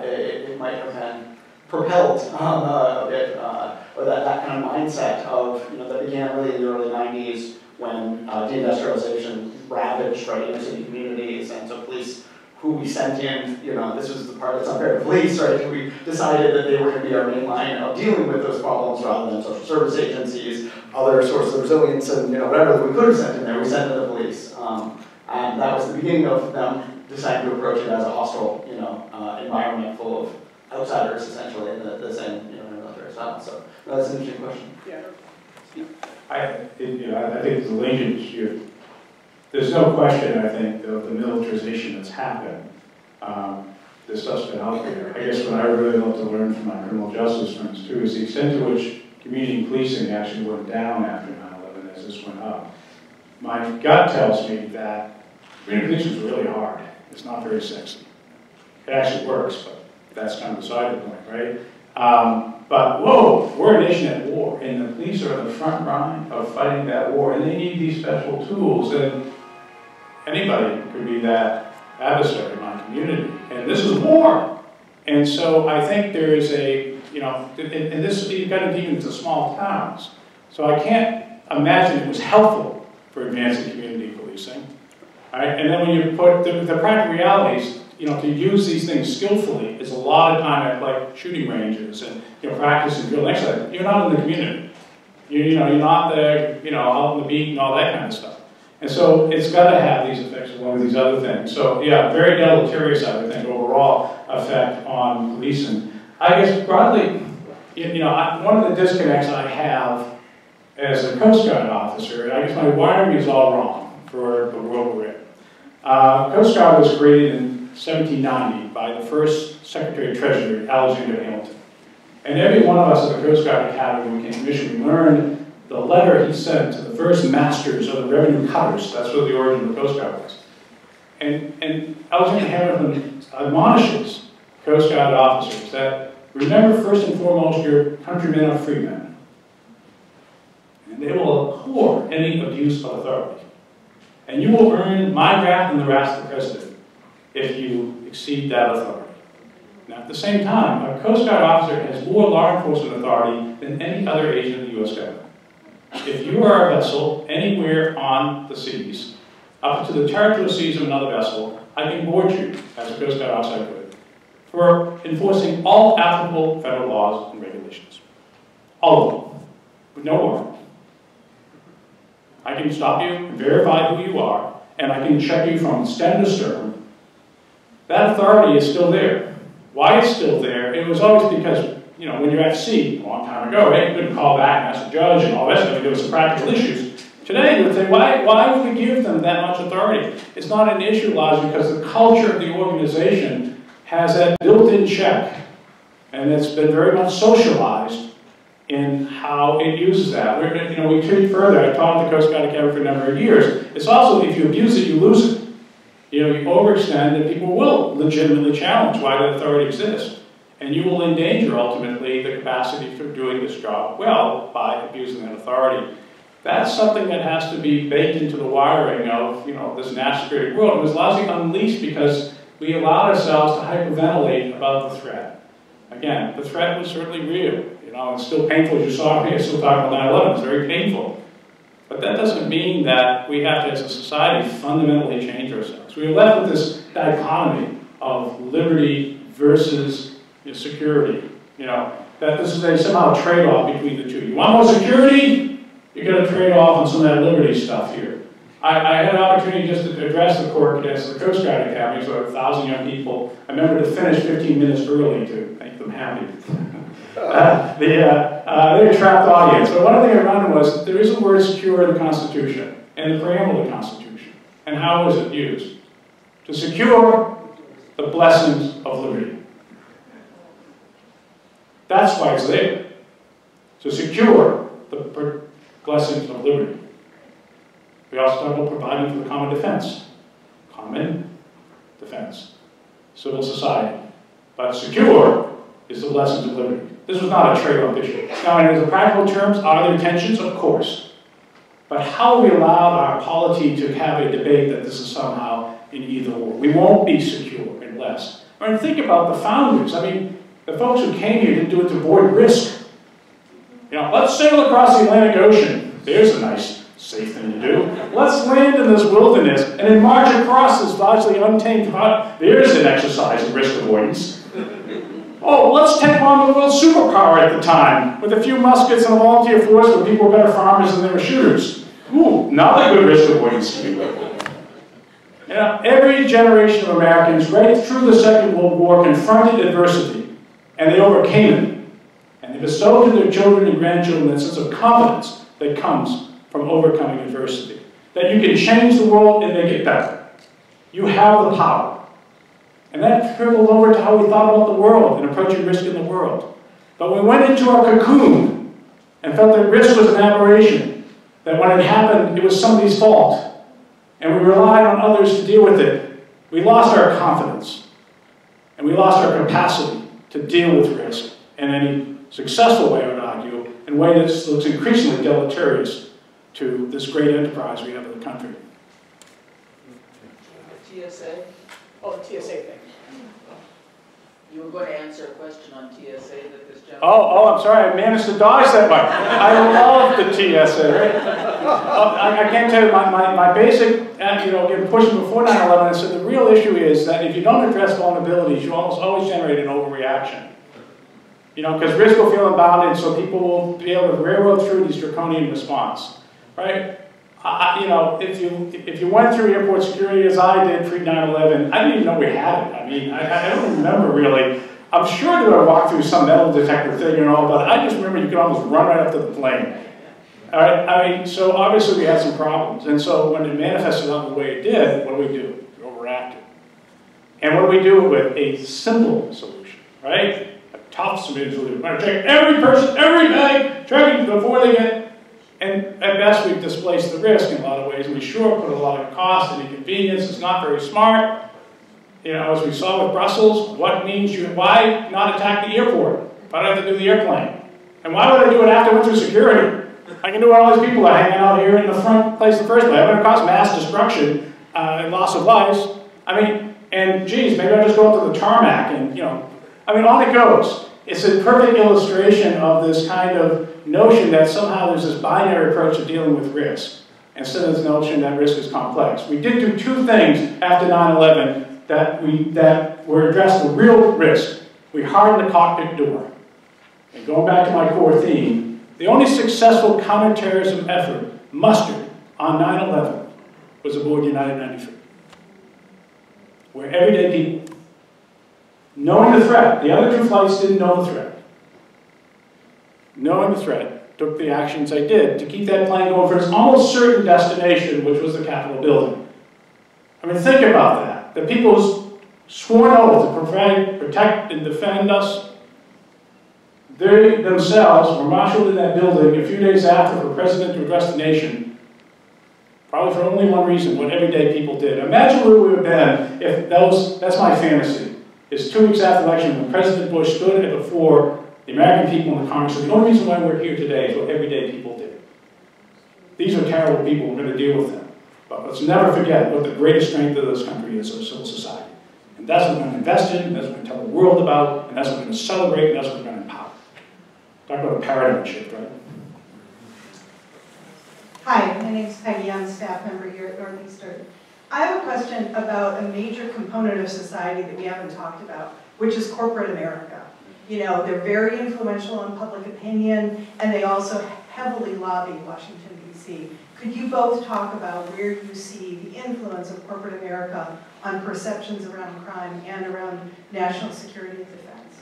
Speaker 3: it might have been propelled a bit, or that kind of mindset of, that began really in the early 90s when deindustrialization ravaged, right, inner city communities, and so police who we sent in, this was the part that's unfair to police, right, we decided that they were going to be our main line of dealing with those problems rather than social service agencies, other sources of resilience, and whatever that we could have sent in there, we sent to the police. And that was the beginning of them deciding to approach it as a hostile, environment full of outsiders, essentially, in the same, military style. So that's an interesting question.
Speaker 5: Yeah.
Speaker 1: I think the linkage here, there's no question, I think, of the militarization that's happened. This stuff's been out there. I guess what I really love to learn from my criminal justice friends, too, is the extent to which community policing actually went down after 9/11 as this went up. My gut tells me that community policing is really hard. It's not very sexy. It actually works, but that's kind of beside the point, right? But whoa, we're a nation at war, and the police are in the front line of fighting that war, and they need these special tools, and anybody could be that adversary in my community, and this is war. And so I think there is a, and this, you've got to even to small towns. So I can't imagine it was helpful for advancing community policing. Right? And then when you put the practical realities, to use these things skillfully is a lot of time at like shooting ranges and practice and drill. Actually, you're not in the community. You're not there, out on the beat and all that kind of stuff. And so it's got to have these effects along with these other things. So yeah, very deleterious, I would think, overall effect on policing. I guess broadly, one of the disconnects I have as a Coast Guard officer, I guess my wiring is all wrong for the world we're in. Coast Guard was created in 1790 by the first Secretary of Treasury, Alexander Hamilton. And every one of us at the Coast Guard Academy, when we came to Michigan, learned the letter he sent to the first masters of the revenue cutters. That's what the origin of the Coast Guard was. And Alexander Hamilton admonishes Coast Guard officers that remember first and foremost your countrymen are free men. And they will abhor any abuse of authority. And you will earn my wrath and the wrath of the President if you exceed that authority. Now, at the same time, a Coast Guard officer has more law enforcement authority than any other agent of the U.S. government. If you are a vessel anywhere on the seas, up to the territorial seas of another vessel, I can board you as a Coast Guard officer could for enforcing all applicable federal laws and regulations. All of them, with no warrant. I can stop you and verify who you are, and I can check you from stem to stern. That authority is still there. Why it's still there? It was always because, you know, when you're at sea, a long time ago, right, you couldn't call back and ask the judge and all that stuff. There was some practical issues. Today, you would say, why would we give them that much authority? It's not an issue, largely because the culture of the organization has that built-in check, and it's been very much socialized in how it uses that. We treat further. I taught at the Coast Guard Academy for a number of years. It's also, if you abuse it, you lose it. You know, you overextend, and people will legitimately challenge why that authority exists. And you will endanger, ultimately, the capacity for doing this job well by abusing that authority. That's something that has to be baked into the wiring of, you know, this national security world. It was largely unleashed because we allowed ourselves to hyperventilate about the threat. Again, the threat was certainly real. You know, it's still painful, as you saw here, still talking about 9/11, it's very painful. But that doesn't mean that we have to, as a society, fundamentally change ourselves. We are left with this dichotomy of liberty versus security. You know, that this is a somehow trade-off between the two. You want more security? You're going to trade off on some of that liberty stuff here. I had an opportunity just to address the court against the Coast Guard Academy, so 1,000 young people. I remember to finish 15 minutes early to make them happy. They're a trapped audience. But one thing I found was there is a word secure in the Constitution, and the preamble of the Constitution. And how is it used? To secure the blessings of liberty. That's why it's there. To secure the blessings of liberty. We also talk about providing for the common defense. Common defense. Civil society. But secure is the blessings of liberty. This was not a trade-off issue. Now, in the practical terms, are there tensions? Of course. But how we allowed our polity to have a debate that this is somehow in either or. We won't be secure unless. I mean, think about the founders. I mean, the folks who came here didn't do it to avoid risk. You know, let's sail across the Atlantic Ocean. There's a nice, safe thing to do. Let's land in this wilderness and then march across this largely untamed continent. There's an exercise in risk avoidance. Oh, let's take on the world's superpower at the time, with a few muskets and a volunteer force where people were better farmers than they were shooters. Ooh, not a good risk avoidance scheme. You know, every generation of Americans, right through the Second World War, confronted adversity, and they overcame it. And they bestowed to their children and grandchildren that sense of confidence that comes from overcoming adversity. That you can change the world and make it better. You have the power. And that trickled over to how we thought about the world and approaching risk in the world. But we went into our cocoon and felt that risk was an aberration, that when it happened, it was somebody's fault, and we relied on others to deal with it. We lost our confidence, and we lost our capacity to deal with risk in any successful way, I would argue, in a way that looks increasingly deleterious to this great enterprise we have in the country.
Speaker 9: TSA? Oh, the TSA thing. You were going to answer a question on TSA that this gentleman...
Speaker 1: Oh, I'm sorry, I managed to dodge that one. I love the TSA. I can't tell you, my basic, you know, again, pushing before 9/11, I said the real issue is that if you don't address vulnerabilities, you almost always generate an overreaction. You know, because risk will feel unbounded, so people will be able to railroad through this draconian response, right? You know, if you went through airport security as I did pre-9/11, I didn't even know we had it. I mean, I don't remember really. I'm sure that I walked through some metal detector thing and all, but I just remember you could almost run right up to the plane. All right, I mean, so obviously we had some problems, and so when it manifested out the way it did, what do? We overacted. And what do we do with a simple solution, right? A tough solution. We're going to check every person, every bag, checking before they get. And at best, we've displaced the risk in a lot of ways. We sure put a lot of cost and inconvenience. It's not very smart. You know, as we saw with Brussels, why not attack the airport? Why do I have to do the airplane? And why would I do it after I went through security? I can do what all these people are hanging out here in the front place in the first place. I'm going to cause mass destruction and loss of lives. I mean, and geez, maybe I'll just go up to the tarmac and, you know, I mean, on it goes. It's a perfect illustration of this kind of notion that somehow there's this binary approach to dealing with risk, instead of this notion that risk is complex. We did do two things after 9/11 that were addressed the real risk. We hardened the cockpit door. And going back to my core theme, the only successful counterterrorism effort mustered on 9/11 was aboard United 93, where everyday people, knowing the threat, the other two flights didn't know the threat, knowing the threat, took the actions they did to keep that plane going for its almost certain destination, which was the Capitol building. I mean, think about that. The people sworn oath to protect and defend us, they themselves were marshaled in that building a few days after for the president to address the nation, probably for only one reason, what everyday people did. Imagine where we would have been if that's my fantasy. It's 2 weeks after the election when President Bush stood before the American people in the Congress. The only reason why we're here today is what everyday people did. These are terrible people, we're going to deal with them. But let's never forget what the greatest strength of this country is, of civil society. And that's what we're going to invest in, that's what we're going to tell the world about, and that's what we're going to celebrate, and that's what we're going to empower. Talk about a paradigm shift, right?
Speaker 10: Hi, my name is Peggy. I'm a staff member here at Northeastern. I have a question about a major component of society that we haven't talked about, which is corporate America. You know, they're very influential on public opinion, and they also heavily lobby Washington, D.C. Could you both talk about where you see the influence of corporate America on perceptions around crime and around national security and defense?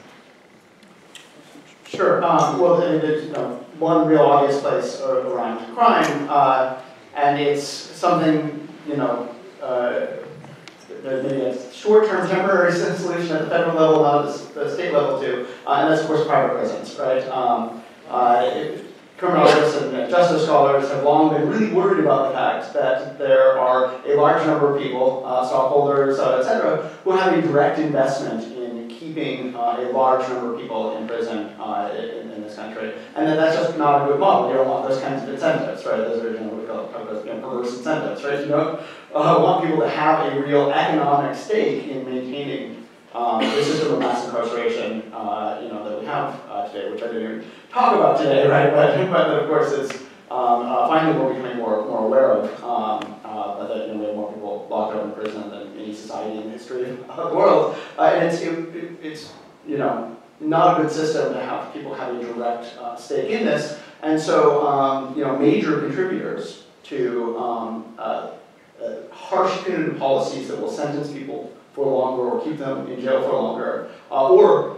Speaker 3: Sure. Well, there's one real obvious place around crime, and it's something, there's maybe a short-term temporary solution at the federal level, not at the state level too, and that's of course private prisons, right? Criminologists and justice scholars have long been really worried about the fact that there are a large number of people, stockholders, etc., who have a direct investment in keeping a large number of people in prison in this country, and that's just not a good model. You don't want those kinds of incentives, right? Those are what we call perverse incentives, right? You don't want people to have a real economic stake in maintaining the system of mass incarceration, that we have today, which I didn't even talk about today, right? But of course, it's finally we're becoming more aware of. But that we have more people locked up in prison than any society in the history of the world, and it's not a good system to have people have a direct stake in this. And so major contributors to harsh punitive policies that will sentence people for longer or keep them in jail for longer, or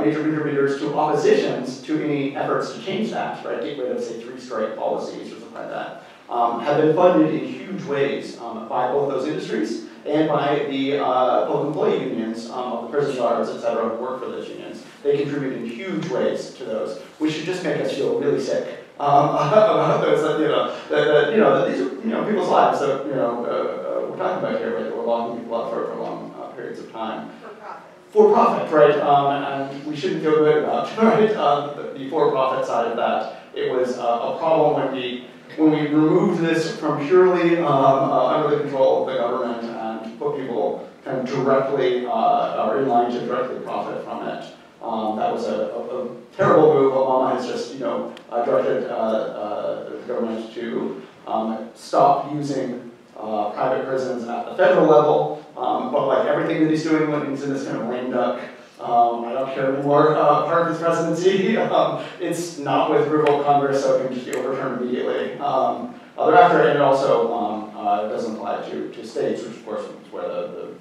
Speaker 3: major contributors to oppositions to any efforts to change that, right? Get rid of, say, 3-strike policies or something like that, have been funded in huge ways by both those industries and by the public employee unions of the prison guards, et cetera, who work for those unions. They contribute in huge ways to those, which should just make us feel really sick about those, that these are people's lives that we're talking about here, right? That we're locking people up for long periods of time. For profit, right? And we shouldn't feel good about, right? The for-profit side of that. It was a problem when we removed this from purely under the control of the government and put people kind of directly or in line to directly profit from it. That was a terrible move. Obama has just directed the government to stop using private prisons at the federal level, but like everything that he's doing when he's in this kind of lame duck, I don't care anymore part of his presidency, it's not with approval of Congress, so it can just be overturned immediately. Thereafter, and it also doesn't apply to states, which of course is where the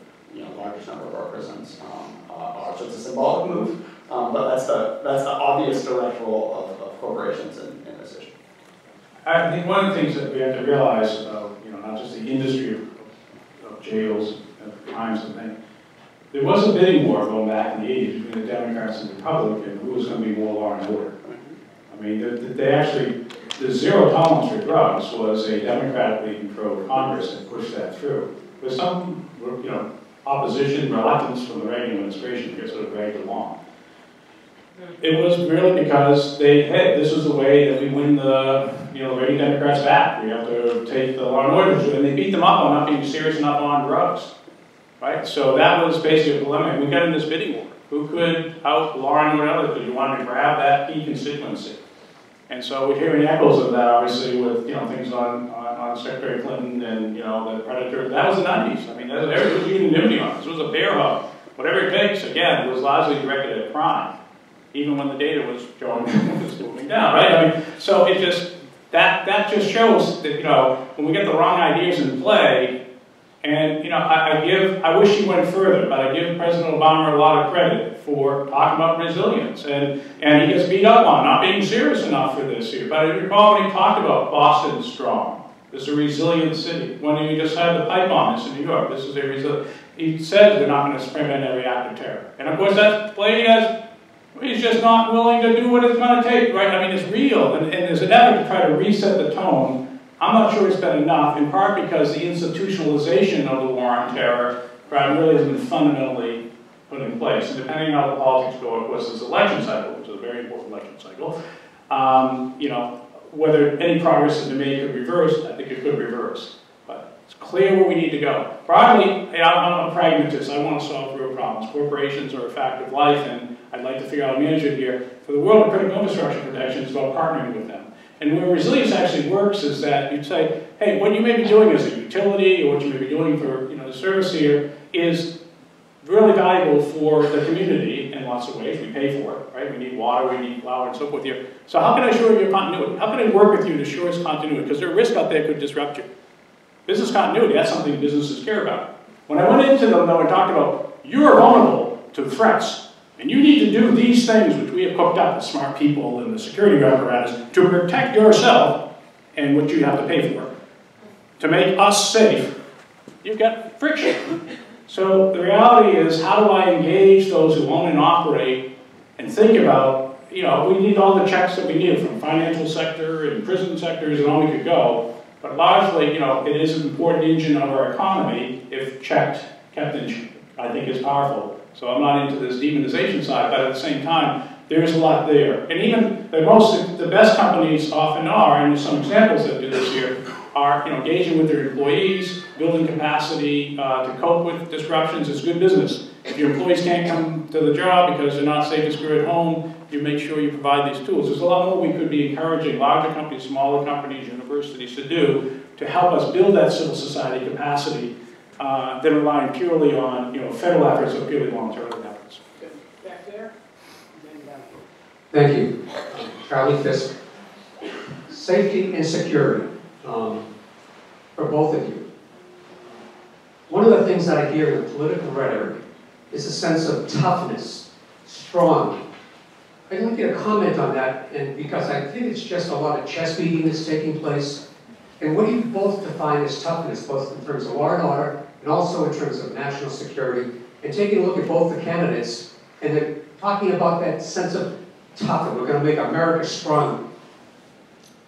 Speaker 3: largest number of our prisons are. So it's a symbolic move, but that's the obvious direct role of corporations in this issue.
Speaker 1: I think one of the things that we have to realize about, not just the industry of jails and crimes and things, there was a bidding war going back in the 80s between the Democrats and the Republicans who was going to be more law and order. I mean, the zero tolerance for drugs was a democratically controlled Congress that pushed that through. With some, opposition, reluctance from the Reagan administration to sort of drag it along. It was really because this was the way that we win the Reagan Democrats back. We have to take the law and order, and they beat them up on not being serious enough on drugs. right? So that was basically a dilemma. We got in this bidding war. Who could outlaw anyone else because you wanted to grab that key constituency? And so we're hearing echoes of that, obviously, with things on Secretary Clinton and the Predator. That was the 90s. I mean, there was unanimity on this. This was a bear hug. Whatever it takes. Again, it was largely directed at crime, even when the data was showing it was moving down, right? I mean, so it just that just shows that when we get the wrong ideas in play. And I wish he went further, but I give President Obama a lot of credit for talking about resilience, and he gets beat up on not being serious enough for this here. But I recall when he talked about Boston strong. This is a resilient city. When he just had the pipe bombs in New York, this is a resilient. He says we're not going to prevent every act of terror, and of course that's played as he's just not willing to do what it's going to take, right? I mean, it's real, and there's an effort to try to reset the tone. I'm not sure it's been enough, in part because the institutionalization of the war on terror really has been fundamentally put in place. And depending on how the politics go, of course, this election cycle, which is a very important election cycle, whether any progress has been made could reverse, I think it could reverse. But it's clear where we need to go. Broadly, I'm a pragmatist. I want to solve real problems. Corporations are a fact of life, and I'd like to figure out how to manage it here. For the world of critical infrastructure protection, it's about partnering with them. And where resilience actually works is that you'd say, hey, what you may be doing as a utility, or what you may be doing for the service here, is really valuable for the community in lots of ways. We pay for it, right? We need water, we need flour, and so forth here. So how can I assure your continuity? How can I work with you to assure its continuity? Because there are risks out there that could disrupt you. Business continuity, that's something businesses care about. When I went into them, though, and talked about, you are vulnerable to threats. And you need to do these things, which we have cooked up with smart people and the security apparatus, to protect yourself and what you have to pay for. To make us safe, you've got friction. So the reality is, how do I engage those who own and operate and think about, we need all the checks that we need from financial sector and prison sectors and all we could go. But largely, it is an important engine of our economy if checked, kept in check, I think is powerful. So I'm not into this demonization side, but at the same time, there's a lot there. And even the best companies often are, and there's some examples that do this here, are engaging with their employees, building capacity to cope with disruptions. It's good business. If your employees can't come to the job because they're not safe and secure at home, you make sure you provide these tools. There's a lot more we could be encouraging larger companies, smaller companies, universities to do to help us build that civil society capacity than relying purely on federal efforts or purely volunteer efforts.
Speaker 5: Back there, and then down here.
Speaker 6: Thank you. Charlie Fisk. Safety and security for both of you. One of the things that I hear in the political rhetoric is a sense of toughness, strong. I'd like you to comment on that, and because I think it's just a lot of chest beating that's taking place. And what do you both define as toughness, both in terms of law and order, and also in terms of national security, and taking a look at both the candidates, and then talking about that sense of toughness. We're going to make America strong.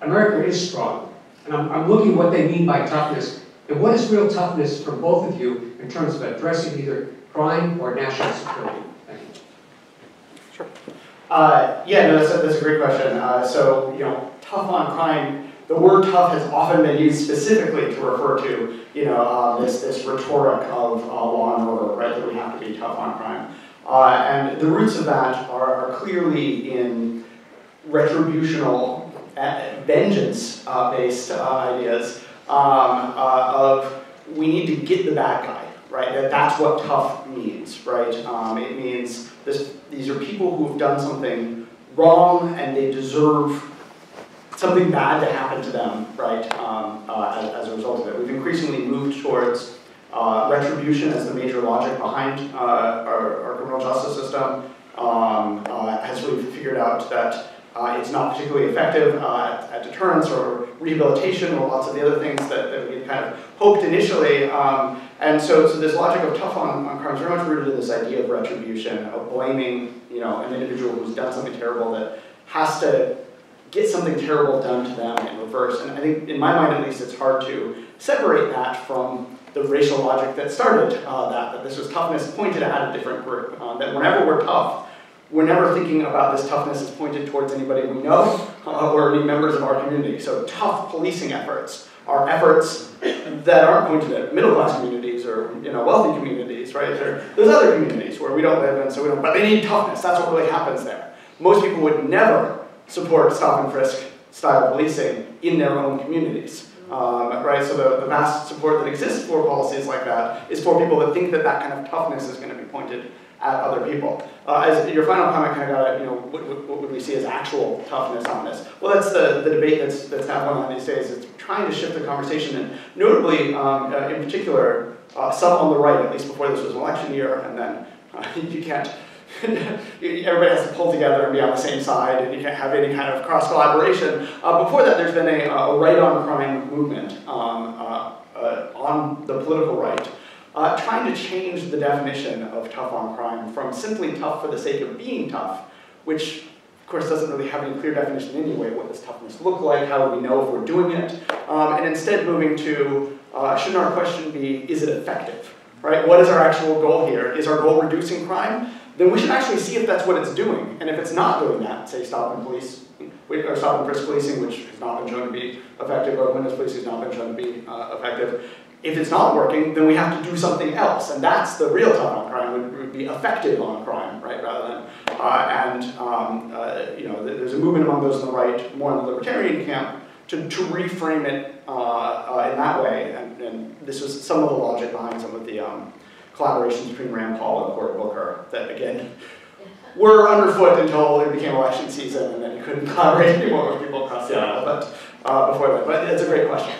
Speaker 6: America is strong. And I'm looking at what they mean by toughness, and what is real toughness for both of you in terms of addressing either crime or national security. Thank you.
Speaker 1: Sure.
Speaker 3: Yeah, no, that's a great question. So, tough on crime. The word tough has often been used specifically to refer to, this rhetoric of law and order, right, that we have to be tough on crime. And the roots of that are clearly in retributional, vengeance-based ideas of we need to get the bad guy, right? That's what tough means, right? It means these are people who have done something wrong and they deserve something bad to happen to them, right, as a result of it. We've increasingly moved towards retribution as the major logic behind our criminal justice system. Has really figured out that it's not particularly effective at deterrence or rehabilitation or lots of the other things that we had kind of hoped initially. And so this logic of tough on crime is very much rooted in this idea of retribution, of blaming an individual who's done something terrible that has to get something terrible done to them in reverse. And I think, in my mind at least, it's hard to separate that from the racial logic that started that this was toughness pointed at a different group. That whenever we're tough, we're never thinking about this toughness as pointed towards anybody we know or any members of our community. So tough policing efforts are efforts that aren't pointed at middle-class communities or wealthy communities, right? There's other communities where we don't live in, so we don't. But they need toughness. That's what really happens there. Most people would never support stop and frisk style policing in their own communities. Right, so the vast support that exists for policies like that is for people that think that that kind of toughness is going to be pointed at other people. As your final comment kind of got at, what would we see as actual toughness on this? Well, that's the debate that's happening on these days. It's trying to shift the conversation, and notably, in particular, some on the right, at least before this was an election year, and then you can't. Everybody has to pull together and be on the same side, and you can't have any kind of cross-collaboration. Before that, there's been a right-on-crime movement on the political right, trying to change the definition of tough on crime from simply tough for the sake of being tough, which, of course, doesn't really have any clear definition anyway. What does toughness look like? How do we know if we're doing it? And instead moving to, shouldn't our question be, is it effective? Right? What is our actual goal here? Is our goal reducing crime? Then we should actually see if that's what it's doing. And if it's not doing that, say stop and frisk policing, which has not been shown to be effective, or witness policing has not been shown to be effective, if it's not working, then we have to do something else. And that's the real tough on crime, would be effective on crime, right? Rather than, there's a movement among those on the right, more in the libertarian camp, to reframe it in that way. And this was some of the logic behind some of the collaborations between Rand Paul and Cory Booker that, again, were underfoot until it became election season, and then you couldn't collaborate anymore with people across the aisle. But before that, but it's a great question.